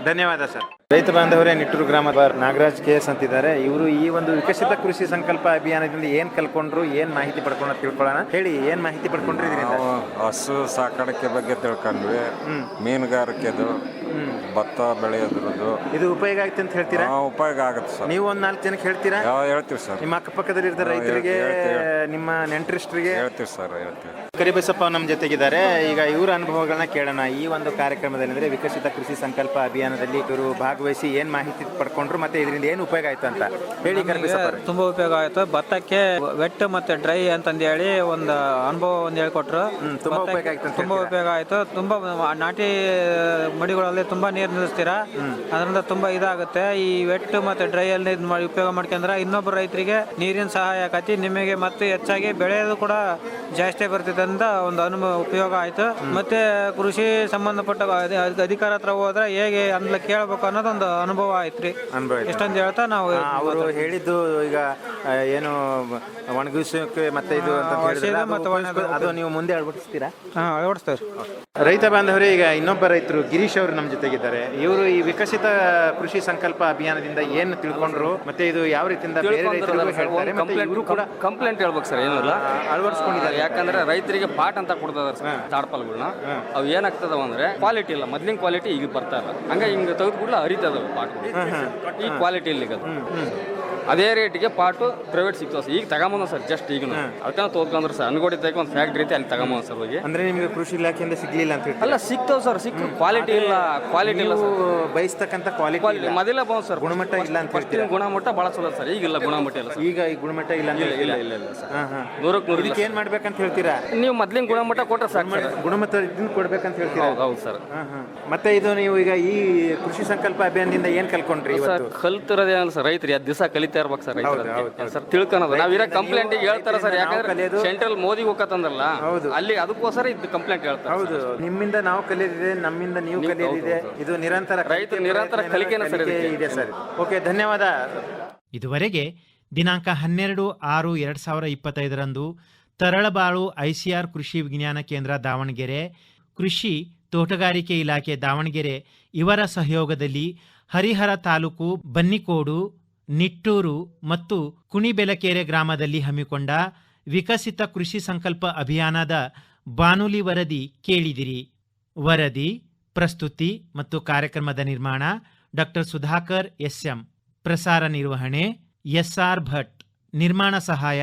[SPEAKER 8] ಧನ್ಯವಾದ ಸರ್. ರೈತ ಬಾಂಧವರೇ, ನಿಟ್ಟೂರು ಗ್ರಾಮದ ನಾಗರಾಜ್ KS ಅಂತಿದ್ದಾರೆ. ಇವರು ಈ ಒಂದು ವಿಕಸಿತ ಕೃಷಿ ಸಂಕಲ್ಪ ಅಭಿಯಾನದಿಂದ ಏನ್ ಕಲ್ಕೊಂಡ್ರು, ಏನ್ ಮಾಹಿತಿ ಪಡ್ಕೊಂಡು ತಿಳ್ಕೊಳ್ಳೋಣ. ಹೇಳಿ, ಏನ್ ಮಾಹಿತಿ ಪಡ್ಕೊಂಡ್ರಿ ಇದರಿಂದ?
[SPEAKER 14] ಹಸು ಸಾಕಾಣಿಕೆ ಬಗ್ಗೆ ತಿಳ್ಕೊಂಡ್ವಿ, ಮೀನುಗಾರಿಕೆದು, ಭತ್ತ ಬೆಳೆಯೋದ್ರದ್ದು.
[SPEAKER 8] ಇದು ಉಪಯೋಗ ಆಗುತ್ತೆ ಅಂತ ಹೇಳ್ತೀರಾ?
[SPEAKER 14] ಉಪಯೋಗ ಆಗುತ್ತೆ ಸರ್.
[SPEAKER 8] ನೀವು ಒಂದ್ 4 ಜನಕ್ಕೆ ಹೇಳ್ತೀರಾ?
[SPEAKER 14] ಹೇಳ್ತೀವಿ ಸರ್.
[SPEAKER 8] ನಿಮ್ಮ ಅಕ್ಕಪಕ್ಕದಲ್ಲಿ ಇರ್ತಾರೆ ರೈತರಿಗೆ, ನಿಮ್ಮ ನೆಂಟರಿಷ್ಟರಿಗೆ
[SPEAKER 14] ಹೇಳ್ತೀವಿ ಸರ್, ಹೇಳ್ತೀವಿ.
[SPEAKER 8] ಕರಿಬಸಪ್ಪ ನಮ್ಮ ಜೊತೆಗಿದ್ದಾರೆ. ಈಗ ಇವರ ಅನುಭವಗಳನ್ನ ಕೇಳೋಣ. ಈ ಒಂದು ಕಾರ್ಯಕ್ರಮದಲ್ಲಿ ಅಂದ್ರೆ ವಿಕಸಿತ ಕೃಷಿ ಸಂಕಲ್ಪ ಅಭಿಯಾನದಲ್ಲಿ ಇವರು ಭಾಗವಹಿಸಿ ಏನ್ ಮಾಹಿತಿ ಪಡ್ಕೊಂಡ್ರು ಮತ್ತೆ ಇದರಿಂದ ಏನು ಉಪಯೋಗ ಆಯ್ತು ಅಂತ ಹೇಳಿ. ಕರಿಬಸಪ್ಪ,
[SPEAKER 6] ತುಂಬಾ ಉಪಯೋಗ ಆಯ್ತು. ಭತ್ತಕ್ಕೆ ವೆಟ್ ಮತ್ತೆ ಡ್ರೈ ಅಂತಂದು ಹೇಳಿ ಒಂದು ಅನುಭವ ಹೇಳ್ಕೊಟ್ರು.
[SPEAKER 8] ತುಂಬಾ ಉಪಯೋಗ ಆಯ್ತು.
[SPEAKER 6] ತುಂಬಾ ಉಪಯೋಗ ಆಯ್ತು. ತುಂಬಾ ನಾಟಿ ಮಡಿಗಳಲ್ಲಿ ತುಂಬಾ ನೀರು ನಿಲ್ಲಿಸ್ತೀರಾ, ಅದರಿಂದ ತುಂಬಾ ಇದಾಗುತ್ತೆ. ಈ ವೆಟ್ ಮತ್ತೆ ಡ್ರೈ ಅಲ್ಲಿ ಉಪಯೋಗ ಮಾಡ್ಕೊಂಡ್ರೆ ಇನ್ನೊಬ್ಬರು ರೈತರಿಗೆ ನೀರಿನ ಸಹಾಯ ಆಕತಿ, ನಿಮಗೆ ಮತ್ತೆ ಹೆಚ್ಚಾಗಿ ಬೆಳೆಯೋದು ಕೂಡ ಜಾಸ್ತಿ ಬರ್ತಿದೆ ಅಂತ ಒಂದು ಉಪಯೋಗ ಆಯ್ತು. ಮತ್ತೆ ಕೃಷಿ ಸಂಬಂಧಪಟ್ಟ ಅಧಿಕಾರ ಹತ್ರ ಹೋದ್ರೆ ಹೇಗೆ ಅಂದ್ಲ ಕೇಳಬೇಕು ಅನ್ನೋದೊಂದು ಅನುಭವ ಆಯ್ತ್ರಿ. ಎಷ್ಟೊಂದು ಹೇಳ್ತಾ ನಾವು
[SPEAKER 8] ಅವರು ಹೇಳಿದ್ದು ಈಗ ಏನು ಒಣಗಿಸೋಕೆ ಮತ್ತೆ ಇದು ಅಂತ ಅದು ನೀವು ಮುಂದೆ ಅಳವಡಿಸ್ತೀರಾ?
[SPEAKER 6] ಅಳವಡಿಸ್ತೇವೆ.
[SPEAKER 8] ರೈತ ಬಾಂಧವರೇ, ಈಗ ಇನ್ನೊಬ್ಬ ರೈತರು ಗಿರೀಶ್ ಅವರು ನಮ್ಮ ಜೊತೆಗಿದ್ದಾರೆ. ಇವರು ಈ ವಿಕಸಿತ ಕೃಷಿ ಸಂಕಲ್ಪ ಅಭಿಯಾನದಿಂದ ಏನು ತಿಳ್ಕೊಂಡ್ರು ಮತ್ತೆ ಇದು ಯಾವ ರೀತಿಯಿಂದ ಬೇರೆ ರೈತರಿಗೂ ಹೇಳ್ತಾರೆ ಮತ್ತೆ ಇವರು ಕೂಡ
[SPEAKER 15] ಕಂಪ್ಲೇಂಟ್ ಹೇಳ್ಬೇಕು ಸರ್. ಏನಿಲ್ಲ,
[SPEAKER 8] ಅಳವಡಿಸ್ಕೊಂಡಿದ್ದಾರೆ.
[SPEAKER 15] ಯಾಕಂದ್ರೆ ರೈತರಿಗೆ ಪಾಠ ಅಂತ ಕೊಡ್ತಾರೆ ಸರ್ ತಾಡ್ಪಾಲ್ಗಳನ್ನ. ಅವು ಏನಾಗ್ತದವ ಅಂದ್ರೆ ಕ್ವಾಲಿಟಿ ಇಲ್ಲ, ಮೊದ್ಲಿನ ಕ್ವಾಲಿಟಿ ಈಗ ಬರ್ತಾ ಇಲ್ಲ. ಹಂಗೆ ಹಿಂಗೆ ತೆಗೆದು ಕೂಡಲೇ ಹರಿತದವ ಪಾಠ. ಈ ಕ್ವಾಲಿಟಿ ಇಲ್ಲ. ಅದೇ ರೇಟಿಗೆ ಪಾಟು ಪ್ರೈವೇಟ್ ಸಿಗ್ತಾವ ಸರ್. ಈಗ ತಗೊಂಬಂದ ಸರ್, ಜಸ್ಟ್ ಈಗ ಅದನ್ನ ತೋದ್ಕೊಂಡ್ರೆ ಸರ್ ಅನ್ಗೋಡಿ ತಗೊಂಡು ಒಂದು ಫ್ಯಾಕ್ಟ್ರಿ ಐತೆ, ಅಲ್ಲಿ ತಗೊಂಬಂದ ಸರ್ ಹೋಗಿ.
[SPEAKER 8] ಅಂದ್ರೆ ನಿಮಗೆ ಕೃಷಿ ಇಲಾಖೆಯಿಂದ ಸಿಗ್ಲಿಲ್ಲ ಅಂತ ಹೇಳಿ?
[SPEAKER 15] ಅಲ್ಲ, ಸಿಗ್ತಾವ ಸರ್, ಸಿಕ್ಕ ಕ್ವಾಲಿಟಿ ಇಲ್ಲ. ಕ್ವಾಲಿಟಿ ಇಲ್ಲ
[SPEAKER 8] ಬಯಸ್ತಕ್ಕಂಥ ಕ್ವಾಲಿಟಿ
[SPEAKER 15] ಮೊದಲೇ ಬಂದ್ ಸರ್.
[SPEAKER 8] ಗುಣಮಟ್ಟ ಇಲ್ಲ ಅಂತ ಹೇಳ್ತೀರಾ?
[SPEAKER 15] ಗುಣಮಟ್ಟ ಭಾಳ ಚಲೋ ಸರ್. ಈಗಿಲ್ಲ ಗುಣಮಟ್ಟ ಇಲ್ಲ.
[SPEAKER 8] ಈಗ ಈ ಗುಣಮಟ್ಟ ಇಲ್ಲ?
[SPEAKER 15] ಇಲ್ಲ ಇಲ್ಲ ಇಲ್ಲ ಸರ್. 100ಕ್ಕೆ 100.
[SPEAKER 8] ಏನ್ ಮಾಡ್ಬೇಕಂತ ಹೇಳ್ತೀರಾ
[SPEAKER 15] ನೀವು ಮೊದ್ಲಿನ ಗುಣಮಟ್ಟ ಕೊಟ್ಟರೆ ಸಾಕು ಸರ್.
[SPEAKER 8] ಗುಣಮಟ್ಟ ಇದನ್ನ ಕೊಡ್ಬೇಕಂತ ಹೇಳ್ತೀರಾ?
[SPEAKER 15] ಹೌದು ಸರ್.
[SPEAKER 8] ಮತ್ತೆ ಇದು ನೀವು ಈಗ ಈ ಕೃಷಿ ಸಂಕಲ್ಪ ಅಭಿಯಾನದಿಂದ ಏನ್ ಕಲ್ಕೊಂಡ್ರಿ?
[SPEAKER 15] ಕಲ್ತಿರೋದೇನಲ್ಲ ಸರ್, ರೈತರು ದಿವಸ ಕಲಿತ ಕಲಿತಾ ಇರ್ಬೇಕು ಸರ್ ಸರ್ ತಿಳ್ಕೊಳೋದು ನಾವಿರೋ ಕಂಪ್ಲೇಂಟ್ ಹೇಳ್ತಾರೆ ಸರ್, ಯಾಕಂದ್ರೆ ಸೆಂಟ್ರಲ್ ಮೋದಿ ಹೋಗತ್ತಂದ್ರಲ್ಲ ಅಲ್ಲಿ ಅದಕ್ಕೋಸ್ಕರ ಇದು ಕಂಪ್ಲೇಂಟ್ ಹೇಳ್ತಾರೆ.
[SPEAKER 8] ಹೌದು, ನಿಮ್ಮಿಂದ ನಾವು ಕಲಿಯೋದಿದೆ, ನಮ್ಮಿಂದ ನೀವು ಕಲಿಯೋದಿದೆ. ಇದು ನಿರಂತರ
[SPEAKER 15] ರೈತರು ನಿರಂತರ ಕಲಿಕೆನೇ ಸರ್
[SPEAKER 8] ಇದೆ ಸರ್. ಓಕೆ, ಧನ್ಯವಾದ.
[SPEAKER 1] ಇದುವರೆಗೆ ದಿನಾಂಕ 12/6/2025 ತರಳಬಾಳು ಐಸಿಆರ್ ಕೃಷಿ ವಿಜ್ಞಾನ ಕೇಂದ್ರ ದಾವಣಗೆರೆ, ಕೃಷಿ ತೋಟಗಾರಿಕೆ ಇಲಾಖೆ ದಾವಣಗೆರೆ ಇವರ ಸಹಯೋಗದಲ್ಲಿ ಹರಿಹರ ತಾಲೂಕು ಬನ್ನಿಕೋಡು, ನಿಟ್ಟೂರು ಮತ್ತು ಕುಣಿಬೆಲಕೆರೆ ಗ್ರಾಮದಲ್ಲಿ ಹಮ್ಮಿಕೊಂಡ ವಿಕಸಿತ ಕೃಷಿ ಸಂಕಲ್ಪ ಅಭಿಯಾನದ ಬಾನುಲಿ ವರದಿ ಕೇಳಿದಿರಿ. ವರದಿ, ಪ್ರಸ್ತುತಿ ಮತ್ತು ಕಾರ್ಯಕ್ರಮದ ನಿರ್ಮಾಣ ಡಾಕ್ಟರ್ ಸುಧಾಕರ್ ಎಸ್ಎಂ. ಪ್ರಸಾರ ನಿರ್ವಹಣೆ ಎಸ್ಆರ್ ಭಟ್. ನಿರ್ಮಾಣ ಸಹಾಯ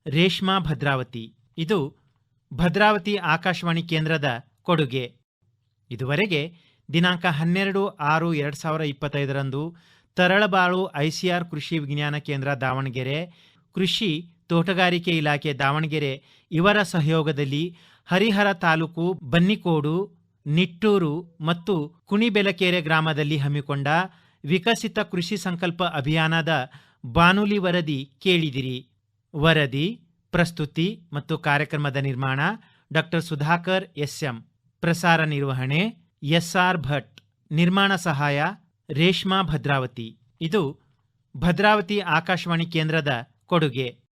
[SPEAKER 1] ರೇಷ್ಮಾ ಭದ್ರಾವತಿ. ಇದು ಭದ್ರಾವತಿ ಆಕಾಶವಾಣಿ ಕೇಂದ್ರದ ಕೊಡುಗೆ. ಇದುವರೆಗೆ ದಿನಾಂಕ 12/6/2025 ತರಳಬಾಳು ಐಸಿಆರ್ ಕೃಷಿ ವಿಜ್ಞಾನ ಕೇಂದ್ರ ದಾವಣಗೆರೆ, ಕೃಷಿ ತೋಟಗಾರಿಕೆ ಇಲಾಖೆ ದಾವಣಗೆರೆ ಇವರ ಸಹಯೋಗದಲ್ಲಿ ಹರಿಹರ ತಾಲೂಕು ಬನ್ನಿಕೋಡು, ನಿಟ್ಟೂರು ಮತ್ತು ಕುಣಿಬೆಲಕೆರೆ ಗ್ರಾಮದಲ್ಲಿ ಹಮ್ಮಿಕೊಂಡ ವಿಕಸಿತ ಕೃಷಿ ಸಂಕಲ್ಪ ಅಭಿಯಾನದ ಬಾನುಲಿ ವರದಿ ಕೇಳಿದಿರಿ. ವರದಿ, ಪ್ರಸ್ತುತಿ ಮತ್ತು ಕಾರ್ಯಕ್ರಮದ ನಿರ್ಮಾಣ ಡಾಕ್ಟರ್ ಸುಧಾಕರ್ ಎಸ್ಎಂ. ಪ್ರಸಾರ ನಿರ್ವಹಣೆ ಎಸ್ಆರ್ ಭಟ್. ನಿರ್ಮಾಣ ಸಹಾಯ ರೇಷ್ಮಾ ಭದ್ರಾವತಿ. ಇದು ಭದ್ರಾವತಿ ಆಕಾಶವಾಣಿ ಕೇಂದ್ರದ ಕೊಡುಗೆ.